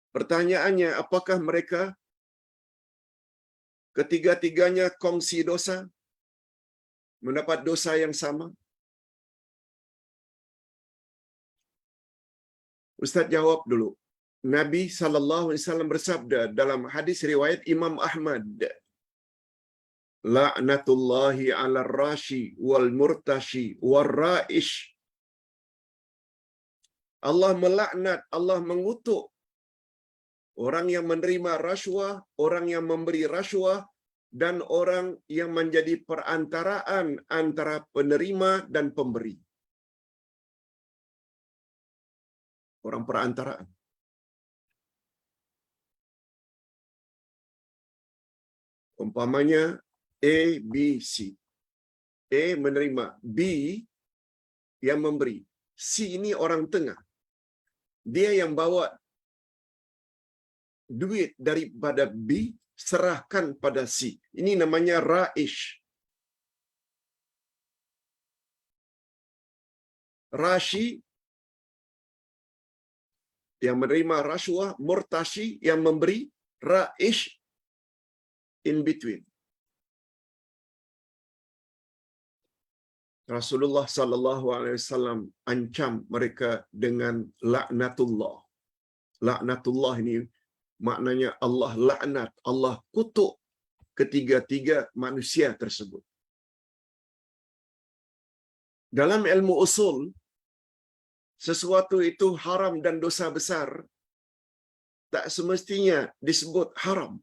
Pertanyaannya, apakah mereka ketiga-tiganya kongsi dosa? Mendapat dosa yang sama? Ustaz jawab dulu. Nabi SAW bersabda dalam hadis riwayat Imam Ahmad, La'natullahi 'ala rashi wal murtashi wal ra'ish. Allah melaknat, Allah mengutuk orang yang menerima rasuah, orang yang memberi rasuah, dan orang yang menjadi perantaraan antara penerima dan pemberi. Orang perantaraan. Umpamanya A, B, C. A menerima, B yang memberi. C ini orang tengah. Dia yang bawa duit daripada B, serahkan pada C. Ini namanya ra'ish. Rashi yang menerima rasuah, murtashi yang memberi, ra'ish in between. Rasulullah sallallahu alaihi wasallam ancam mereka dengan laknatullah. Laknatullah ini maknanya Allah laknat, Allah kutuk ketiga-tiga manusia tersebut. Dalam ilmu usul, sesuatu itu haram dan dosa besar tak semestinya disebut haram.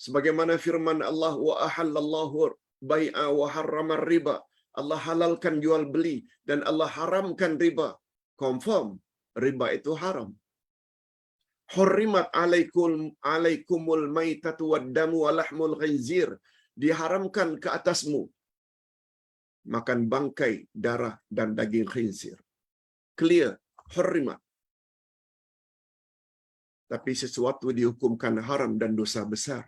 Sebagaimana firman Allah, wa ahallallahu bai'a wa harrama riba. Allah halalkan jual beli dan Allah haramkan riba. Confirm riba itu haram. Hurrimat alaikumul maitatu waddamu wa lahmul khinzir. Diharamkan ke atasmu makan bangkai, darah dan daging khinzir. Clear, hurrimat. Tapi sesuatu dihukumkan haram dan dosa besar,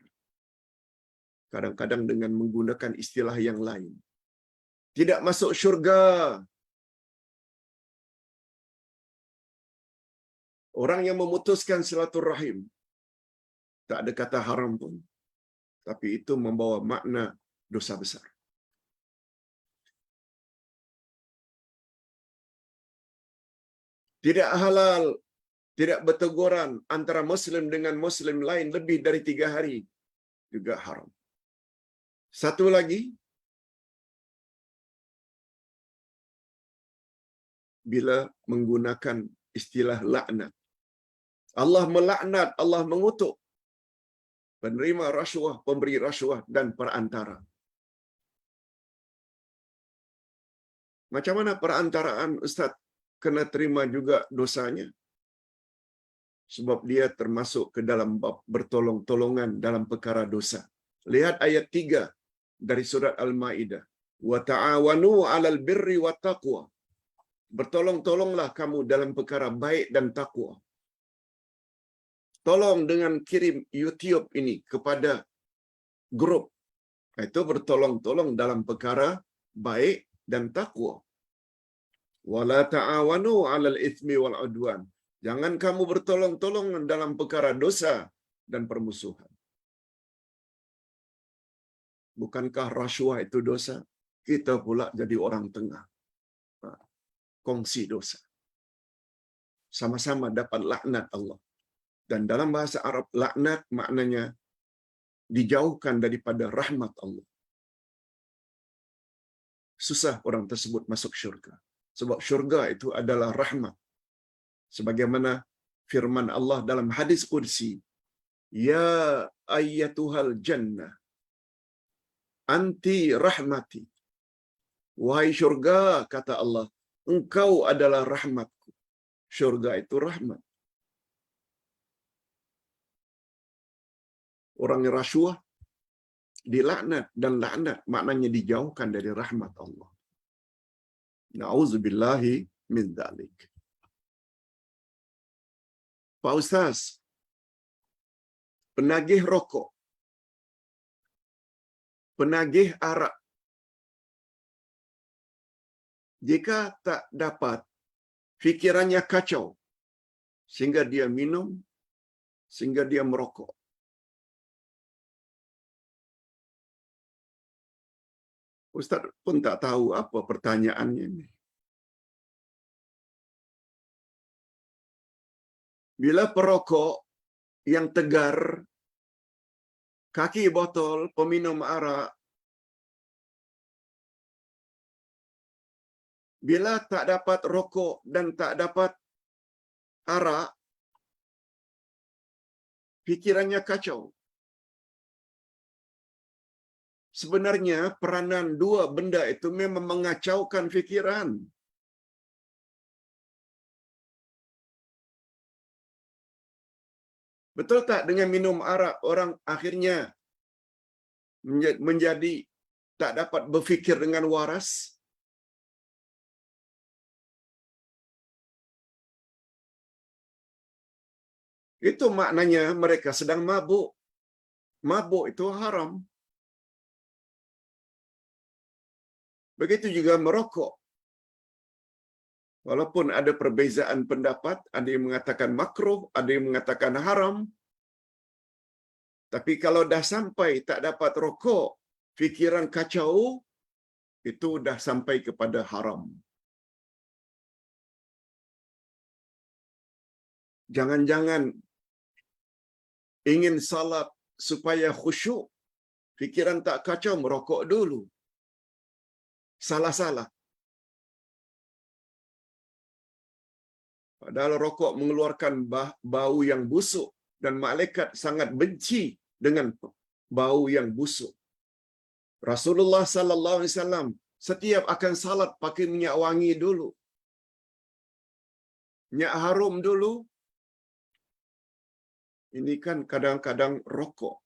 kadang-kadang dengan menggunakan istilah yang lain. Tidak masuk syurga. Orang yang memutuskan silaturahim, tak ada kata haram pun, tapi itu membawa makna dosa besar. Tidak halal, tidak berteguran antara Muslim dengan Muslim lain lebih dari 3 hari, juga haram. Satu lagi, bila menggunakan istilah laknat. Allah melaknat, Allah mengutuk penerima rasuah, pemberi rasuah dan perantara. Macam mana perantaraan, Ustaz, kena terima juga dosanya? Sebab dia termasuk ke dalam bab bertolong-tolongan dalam perkara dosa. Lihat ayat 3 dari surat Al-Maidah. Wa ta'awanu 'alal birri wat taqwa. Bertolong-tolonglah kamu dalam perkara baik dan takwa. Tolong dengan kirim YouTube ini kepada grup. Itu bertolong-tolong dalam perkara baik dan takwa. Wala ta'awanu 'alal itsmi wal 'udwan. Jangan kamu bertolong-tolong dalam perkara dosa dan permusuhan. Bukankah rasuah itu dosa? Kita pula jadi orang tengah. Kongsi dosa. Sama-sama dapat laknat Allah. Dan dalam bahasa Arab, laknat maknanya dijauhkan daripada rahmat Allah. Susah orang tersebut masuk syurga. Sebab syurga itu adalah rahmat. Sebagaimana firman Allah dalam hadis qudsi, ya ayyatuhal jannah, anti rahmati. Wahai syurga, kata Allah, engkau adalah rahmatku. Syurga itu rahmat. Orang yang rasuah dilaknat, dan laknat maknanya dijauhkan dari rahmat Allah. Na'udzubillahi min dzalik. Pak Ustaz, penagih rokok, penagih arak, jika tak dapat, fikirannya kacau, sehingga dia minum, sehingga dia merokok. Ustaz pun tak tahu apa pertanyaannya ini. Bila perokok yang tegar, kaki botol, peminum arak, bila tak dapat rokok dan tak dapat arak, pikirannya kacau. Sebenarnya peranan dua benda itu memang mengacaukan fikiran. Betul tak dengan minum arak orang akhirnya menjadi tak dapat berfikir dengan waras? Itu maknanya mereka sedang mabuk. Mabuk itu haram. Begitu juga merokok. Walaupun ada perbezaan pendapat, ada yang mengatakan makruh, ada yang mengatakan haram. Tapi kalau dah sampai tak dapat rokok, fikiran kacau, itu dah sampai kepada haram. Jangan-jangan ingin salat supaya khusyuk, fikiran tak kacau, merokok dulu. Salah-salah. Padahal rokok mengeluarkan bau yang busuk dan malaikat sangat benci dengan bau yang busuk. Rasulullah sallallahu alaihi wasallam setiap akan salat pakai minyak wangi dulu. Minyak harum dulu. Ini kan kadang-kadang rokok.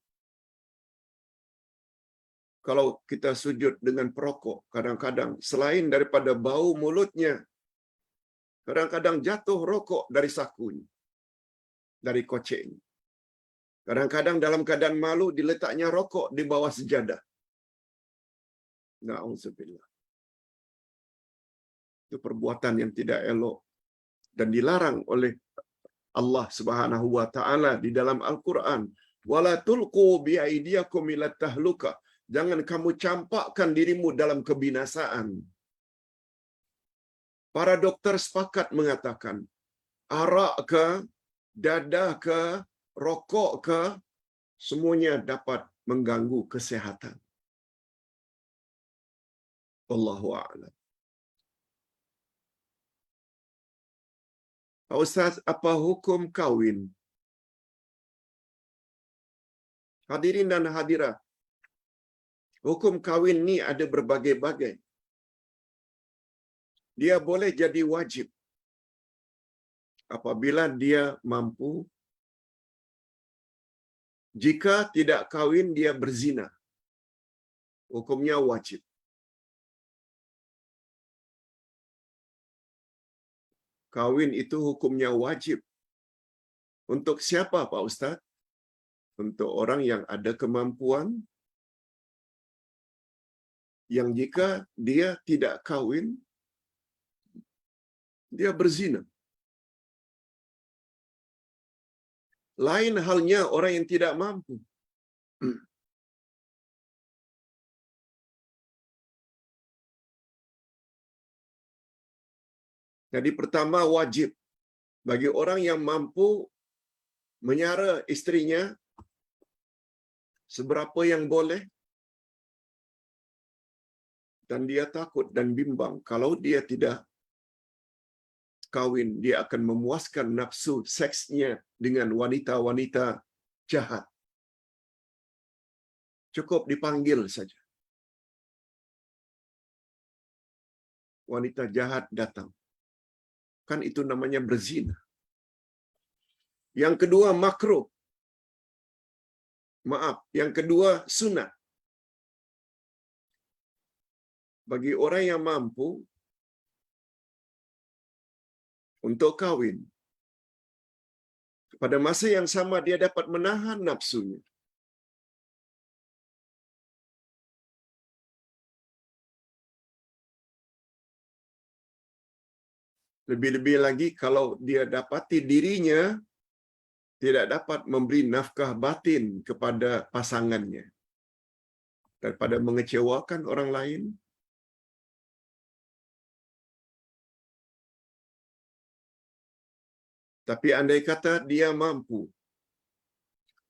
Kalau kita sujud dengan perokok, kadang-kadang selain daripada bau mulutnya, kadang-kadang jatuh rokok dari sakunya, dari koceknya. Kadang-kadang dalam keadaan malu diletaknya rokok di bawah sejadah. Na'udzubillah. Itu perbuatan yang tidak elok dan dilarang oleh Allah Subhanahu wa taala di dalam Al-Qur'an. Wala tulqu biaidiyakum ila tahluka. Jangan kamu campakkan dirimu dalam kebinasaan. Para dokter sepakat mengatakan, arak ke, dadah ke, rokok ke, semuanya dapat mengganggu kesehatan. Wallahu a'lam. Ustaz, apa hukum kawin? Hadirin dan hadirat, hukum kawin ni ada berbagai-bagai. Dia boleh jadi wajib apabila dia mampu. Jika tidak kawin, dia berzina. Hukumnya wajib. Kawin itu hukumnya wajib. Untuk siapa, Pak Ustaz? Untuk orang yang ada kemampuan, yang jika dia tidak kawin, dia berzina. Lain halnya orang yang tidak mampu. Jadi pertama, wajib bagi orang yang mampu menyara istrinya seberapa yang boleh, dan dia takut dan bimbang kalau dia tidak kawin, dia akan memuaskan nafsu seksnya dengan wanita-wanita jahat. Cukup dipanggil saja. Wanita jahat datang. Kan itu namanya berzina. Yang kedua, makruh. Maaf, yang kedua, sunat. Bagi orang yang mampu untuk kawin, pada masa yang sama dia dapat menahan nafsunya. Lebih-lebih lagi kalau dia dapati dirinya tidak dapat memberi nafkah batin kepada pasangannya daripada mengecewakan orang lain. Tapi andai kata dia mampu,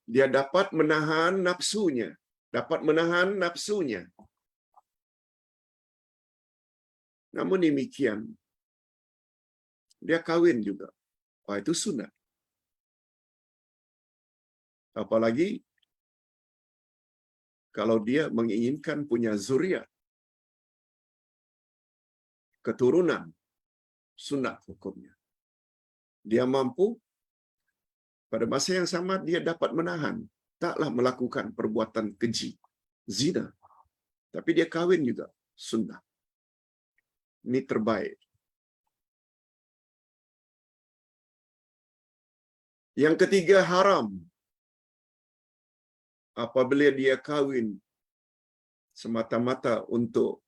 dia dapat menahan nafsunya. Namun demikian, dia kawin juga. Wah, itu sunat. Apalagi kalau dia menginginkan punya zuriat, keturunan, sunat hukumnya. Dia mampu, pada masa yang sama dia dapat menahan, taklah melakukan perbuatan keji, zina. Tapi dia kawin juga, sunnah. Ini terbaik. Yang ketiga, haram. Apabila dia kawin semata-mata untuk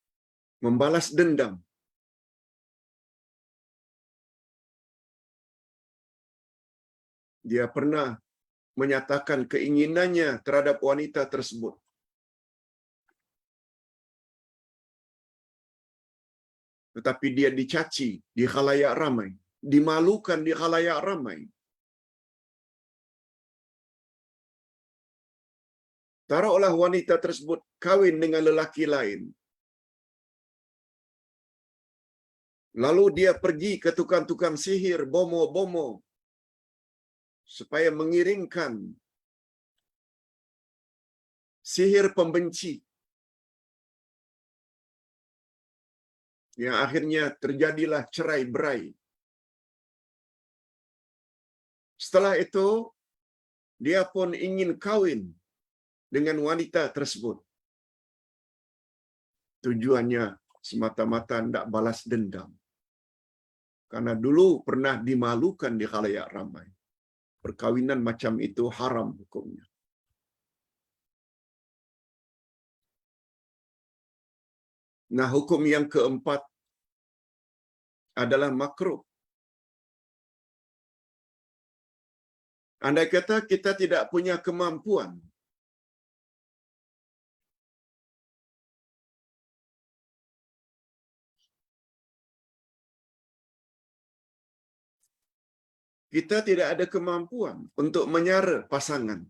membalas dendam. Dia pernah menyatakan keinginannya terhadap wanita tersebut. Tetapi dia dicaci di khalayak ramai, dimalukan di khalayak ramai. Taruhlah wanita tersebut kawin dengan lelaki lain. Lalu dia pergi ke tukang-tukang sihir, bomo-bomo, supaya mengiringkan sihir pembenci, yang akhirnya terjadilah cerai-berai. Setelah itu, dia pun ingin kawin dengan wanita tersebut. Tujuannya semata-mata tidak balas dendam. Karena dulu pernah dimalukan di khalayak ramai. Perkawinan macam itu haram hukumnya. Nah, hukum yang keempat adalah makruh. Andai kata kita tidak punya kemampuan, kita tidak ada kemampuan untuk menyara pasangan.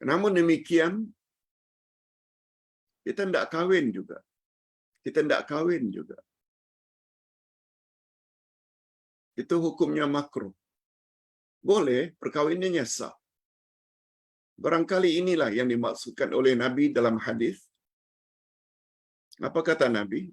Namun demikian, kita tidak kawin juga. Kita tidak kawin juga. Itu hukumnya makruh. Boleh, perkawinannya sah. Barangkali inilah yang dimaksudkan oleh Nabi dalam hadis. Apa kata Nabi?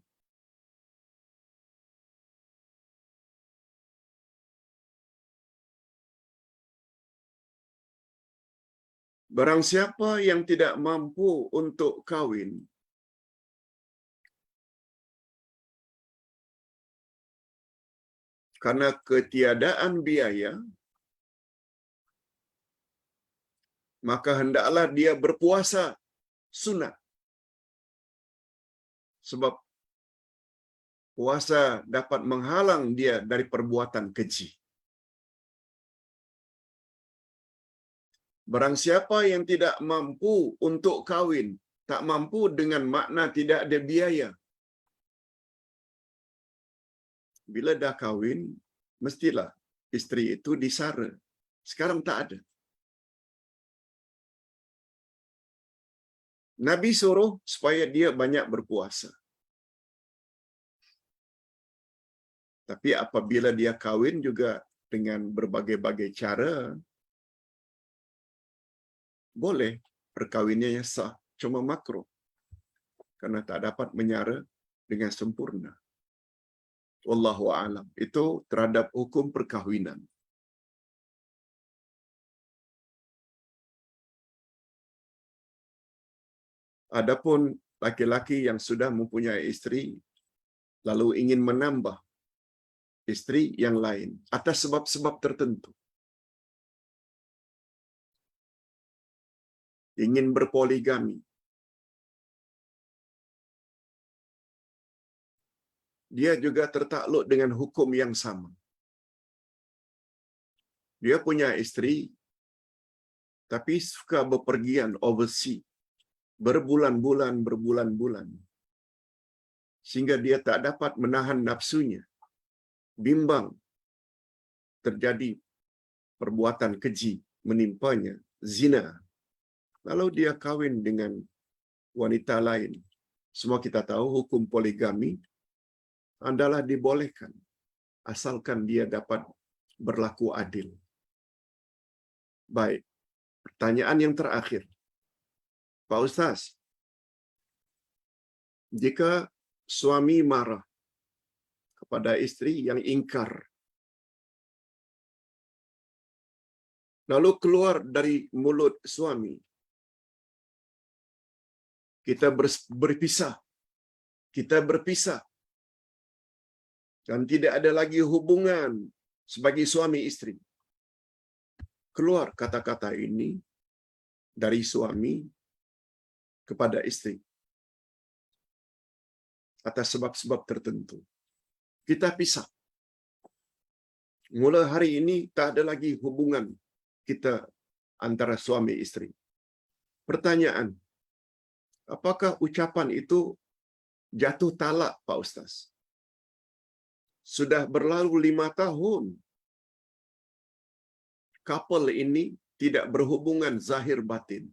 Barang siapa yang tidak mampu untuk kawin, karena ketiadaan biaya, maka hendaklah dia berpuasa sunat. Sebab puasa dapat menghalang dia dari perbuatan keji. Barang siapa yang tidak mampu untuk kawin, tak mampu dengan makna tidak ada biaya. Bila dah kawin, mestilah isteri itu disara. Sekarang tak ada. Nabi suruh supaya dia banyak berpuasa. Tapi apabila dia kawin juga dengan berbagai-bagai cara, boleh perkawinannya sah, cuma makruh. Karena tak dapat menyara dengan sempurna. Wallahu a'lam. Itu terhadap hukum perkahwinan. Adapun laki-laki yang sudah mempunyai isteri lalu ingin menambah isteri yang lain atas sebab-sebab tertentu, ingin berpoligami, dia juga tertakluk dengan hukum yang sama. Dia punya isteri tapi suka bepergian overseas berbulan-bulan, sehingga dia tak dapat menahan nafsunya, bimbang terjadi perbuatan keji menimpanya, zina. Lalu dia kawin dengan wanita lain. Semua kita tahu hukum poligami adalah dibolehkan, asalkan dia dapat berlaku adil. Baik, pertanyaan yang terakhir. Pak Ustaz, jika suami marah kepada isteri yang ingkar, lalu keluar dari mulut suami, kita berpisah, dan tidak ada lagi hubungan sebagai suami isteri. Keluar kata-kata ini dari suami kepada isteri atas sebab-sebab tertentu. Kita pisah. Mula hari ini tak ada lagi hubungan kita antara suami isteri. Pertanyaan, apakah ucapan itu jatuh talak, Pak Ustaz? Sudah berlalu 5 tahun. Couple ini tidak berhubungan zahir batin.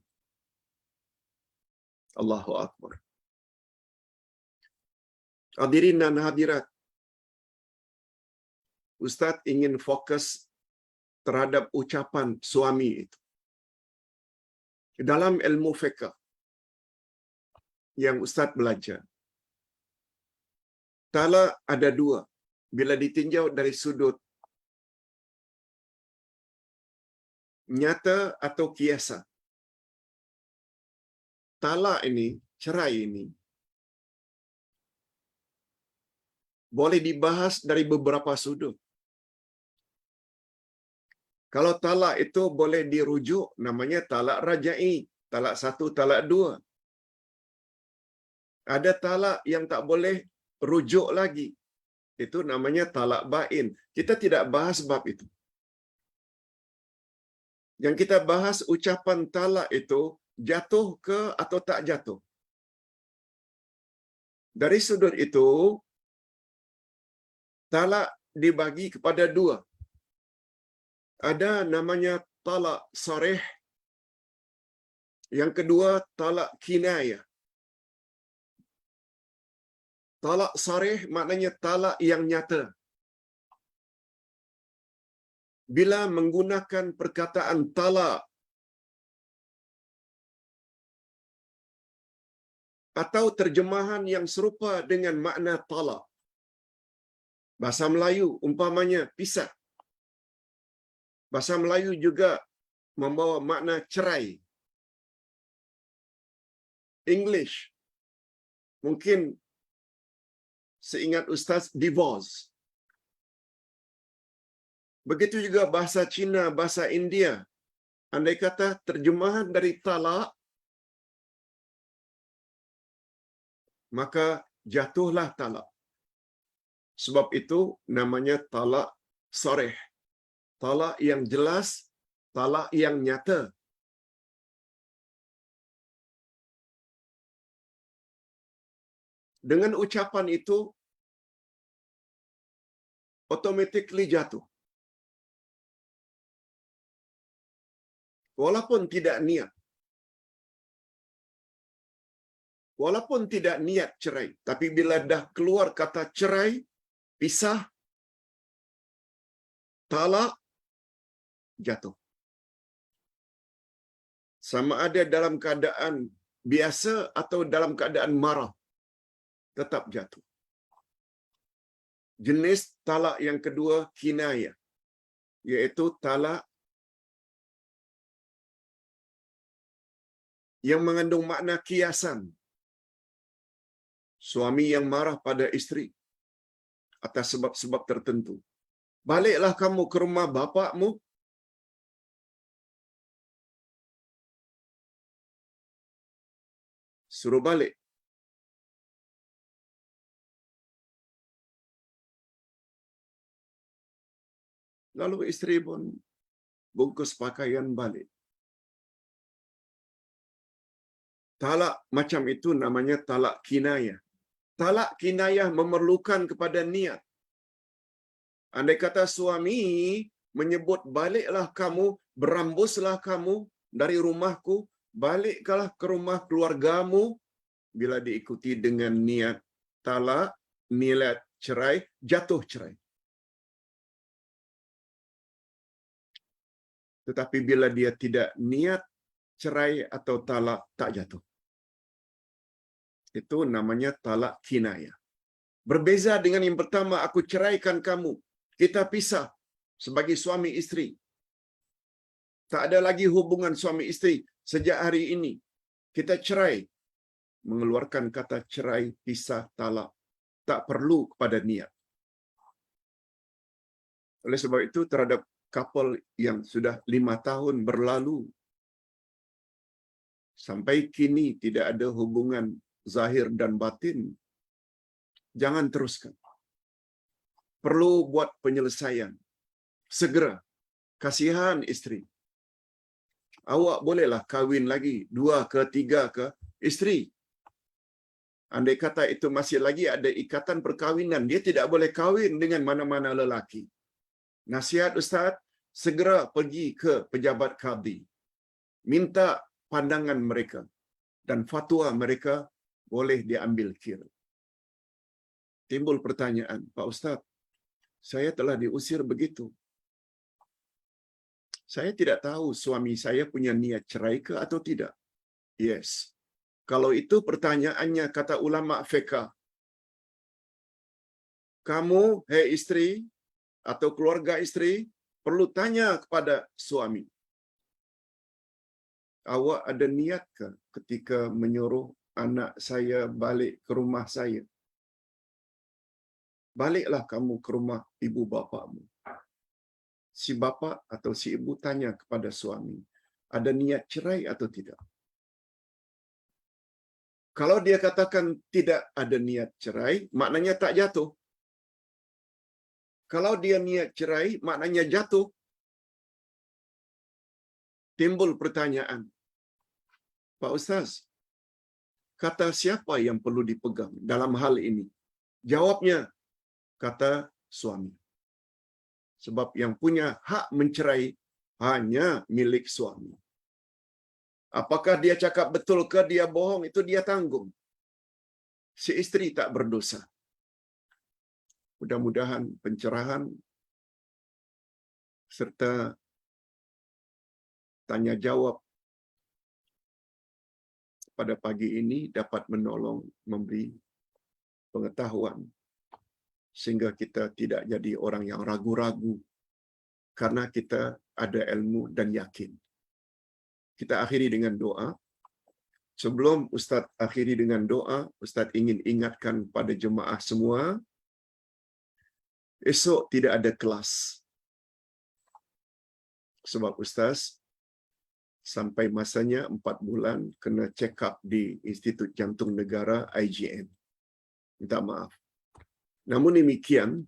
Allahu Akbar. Hadirin dan hadirat, Ustaz ingin fokus terhadap ucapan suami itu. Dalam ilmu fiqh yang Ustaz belajar, talak ada dua bila ditinjau dari sudut nyata atau kiasan. Talak ini, cerai ini, boleh dibahas dari beberapa sudut. Kalau talak itu boleh dirujuk, namanya talak raja'i. Talak satu, talak dua. Ada talak yang tak boleh rujuk lagi. Itu namanya talak bain. Kita tidak bahas bab itu. Yang kita bahas ucapan talak itu jatuh ke atau tak jatuh. Dari sudut itu, talak dibagi kepada dua. Ada namanya talak sarih. Yang kedua, talak kinayah. Talak sarih maknanya talak yang nyata. Bila menggunakan perkataan talak atau terjemahan yang serupa dengan makna talak. Bahasa Melayu umpamanya pisah. Bahasa Melayu juga membawa makna cerai. English mungkin seingat Ustaz divorce. Begitu juga bahasa Cina, bahasa India. Andai kata terjemahan dari talak, maka jatuhlah talak. Sebab itu namanya talak sarih. Talak yang jelas, talak yang nyata. Dengan ucapan itu, automatically jatuh. Walaupun tidak niat. Walaupun tidak niat cerai. Tapi bila dah keluar kata cerai, pisah, talak, jatuh. Sama ada dalam keadaan biasa atau dalam keadaan marah, tetap jatuh. Jenis talak yang kedua, kinayah. Iaitu talak yang mengandung makna kiasan. Suami yang marah pada isteri atas sebab-sebab tertentu. Baliklah kamu ke rumah bapakmu. Suruh balik. Lalu isteri pun bungkus pakaian balik. Talak macam itu namanya talak kinayah. Talak kinayah memerlukan kepada niat. Andai kata suami menyebut baliklah kamu, berambuslah kamu dari rumahku, baliklah ke rumah keluargamu, bila diikuti dengan niat talak, niat cerai, jatuh cerai. Tetapi bila dia tidak niat cerai atau talak, tak jatuh. Itu namanya talak kinayah. Berbeza dengan yang pertama, aku ceraikan kamu, kita pisah sebagai suami isteri. Tak ada lagi hubungan suami isteri sejak hari ini. Kita cerai. Mengeluarkan kata cerai, pisah, talak. Tak perlu kepada niat. Oleh sebab itu terhadap couple yang sudah 5 tahun berlalu, sampai kini tidak ada hubungan zahir dan batin, jangan teruskan. Perlu buat penyelesaian. Segera. Kasihan isteri. Awak bolehlah kahwin lagi, 2 ke 3 ke isteri. Andai kata itu masih lagi ada ikatan perkahwinan, dia tidak boleh kahwin dengan mana-mana lelaki. Nasihat Ustaz, segera pergi ke pejabat qadi, minta pandangan mereka dan fatwa mereka boleh diambil kira. Timbul pertanyaan, Pak Ustaz, saya telah diusir begitu. Saya tidak tahu suami saya punya niat cerai ke atau tidak. Yes. Kalau itu pertanyaannya, kata ulama fiqh, kamu, hei istri atau keluarga istri, perlu tanya kepada suami. Awak ada niat ke ketika menyuruh anak saya balik ke rumah saya? Baliklah kamu ke rumah ibu bapakmu. Si bapa atau si ibu tanya kepada suami, ada niat cerai atau tidak? Kalau dia katakan tidak ada niat cerai, maknanya tak jatuh. Kalau dia niat cerai, maknanya jatuh. Timbul pertanyaan, Pak Ustaz, kata siapa yang perlu dipegang dalam hal ini? Jawabnya, kata suami. Sebab yang punya hak mencerai hanya milik suami. Apakah dia cakap betul ke dia bohong, itu dia tanggung. Si istri tak berdosa. Mudah-mudahan pencerahan serta tanya jawab pada pagi ini dapat menolong memberi pengetahuan sehingga kita tidak jadi orang yang ragu-ragu karena kita ada ilmu dan yakin. Kita akhiri dengan doa. Sebelum Ustaz akhiri dengan doa, Ustaz ingin ingatkan pada jemaah semua, esok tidak ada kelas. Sebab Ustaz sampai masanya 4 bulan kena check up di Institut Jantung Negara IJN. Minta maaf. Namun demikian,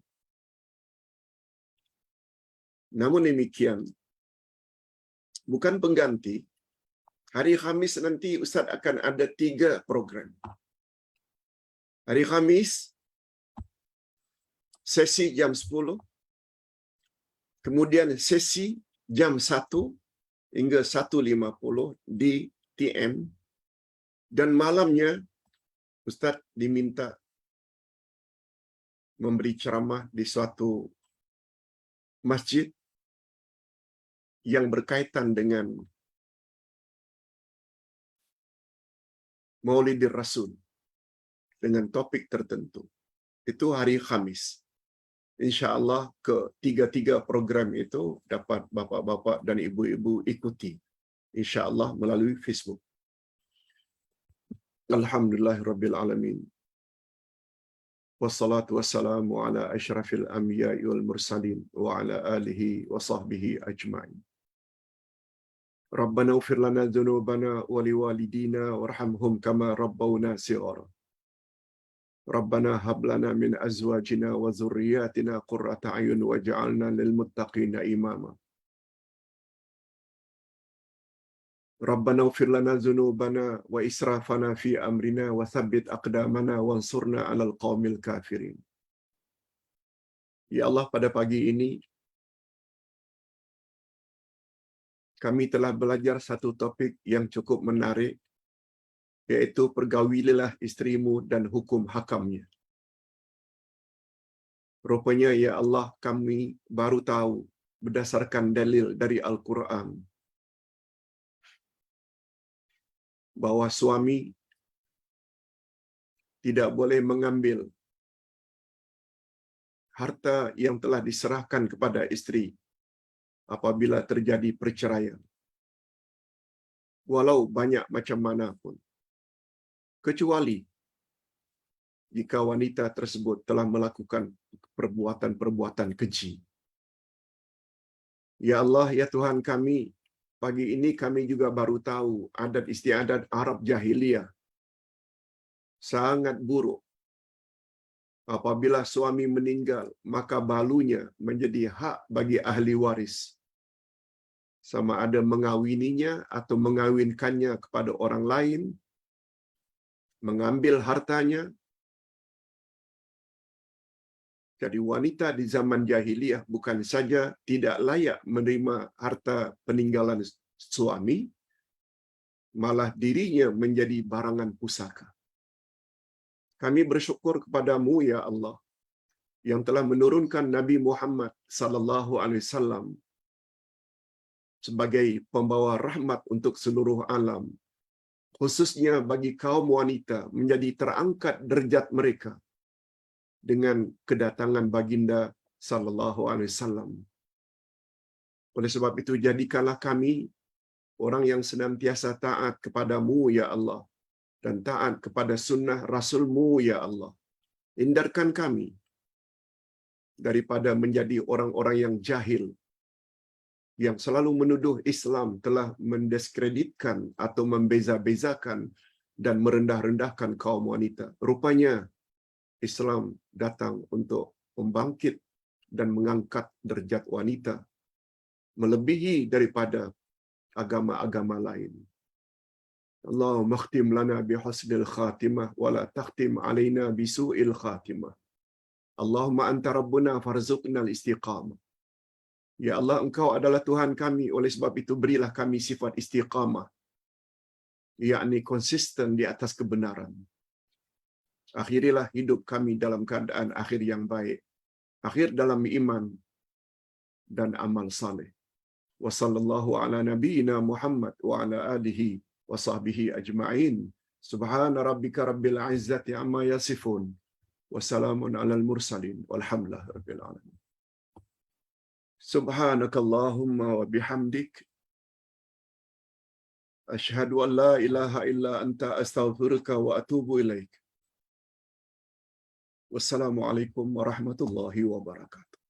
bukan pengganti. Hari Khamis nanti Ustaz akan ada 3 program. Hari Khamis, sesi jam 10. Kemudian sesi jam 1 hingga 1.50 di TM. Dan malamnya, Ustaz diminta memberi ceramah di suatu masjid yang berkaitan dengan Maulidir Rasul dengan topik tertentu. Itu hari Khamis. InsyaAllah ketiga-tiga program itu dapat bapa-bapa dan ibu-ibu ikuti. InsyaAllah melalui Facebook. Alhamdulillahirrabbilalamin. Wassalatu wassalamu ala asyrafil anbiya'i wal mursalin wa ala alihi wa sahbihi ajma'in. Rabbana ighfir lana dzunubana wa liwalidina warhamhum kama rabbawna shighara. Rabbana hab lana min azwajina wa dhurriyyatina qurrata a'yun waj'alna lil muttaqina imama. Rabbana ighfir lana dzunubana wa israfana fi amrina wa tsabbit aqdamana wansurna 'alal qaumil kafirin. Ya Allah, pada pagi ini kami telah belajar satu topik yang cukup menarik, yaitu pergaulilah istrimu dan hukum hakamnya. Rupanya, ya Allah, kami baru tahu berdasarkan dalil dari Al-Quran bahwa suami tidak boleh mengambil harta yang telah diserahkan kepada istri apabila terjadi perceraian, walau banyak macam mana pun, kecuali jika wanita tersebut telah melakukan perbuatan-perbuatan keji. Ya Allah, ya Tuhan kami, pagi ini kami juga baru tahu adat istiadat Arab jahiliyah sangat buruk. Apabila suami meninggal, maka balunya menjadi hak bagi ahli waris. Sama ada mengawininya atau mengawinkannya kepada orang lain, mengambil hartanya, Jadi wanita di zaman jahiliyah bukan saja tidak layak menerima harta peninggalan suami, malah dirinya menjadi barangan pusaka. Kami bersyukur kepadamu ya Allah yang telah menurunkan Nabi Muhammad sallallahu alaihi wasallam sebagai pembawa rahmat untuk seluruh alam, khususnya bagi kaum wanita menjadi terangkat derajat mereka dengan kedatangan baginda sallallahu alaihi wasallam. Oleh sebab itu jadikanlah kami orang yang senantiasa taat kepadamu ya Allah dan taat kepada sunnah Rasulmu ya Allah. Hindarkan kami daripada menjadi orang-orang yang jahil, yang selalu menuduh Islam telah mendiskreditkan atau membeza-bezakan dan merendah-rendahkan kaum wanita. Rupanya Islam datang untuk membangkit dan mengangkat derajat wanita melebihi daripada agama-agama lain. Allahumma khtim lana bihusnil khatimah wa la takhtim alaina bisu'il khatimah. Allahumma anta rabbuna farzuqnal istiqamah. Ya Allah, Engkau adalah Tuhan kami, oleh sebab itu berilah kami sifat istiqamah, yakni konsisten di atas kebenaran. Akhirilah hidup kami dalam keadaan akhir yang baik, akhir dalam iman dan amal saleh. Wa sallallahu ala nabiyyina Muhammad wa ala alihi wa sahbihi ajma'in. Subhana rabbika rabbil izzati amma yasifun. Wa salamun alal mursalin. Walhamdulillahi rabbil alamin. Subhanakallahumma wa bihamdik. Ashhadu an la ilaha illa anta astaghfiruka wa atubu ilaik. Wassalamualaikum warahmatullahi wabarakatuh.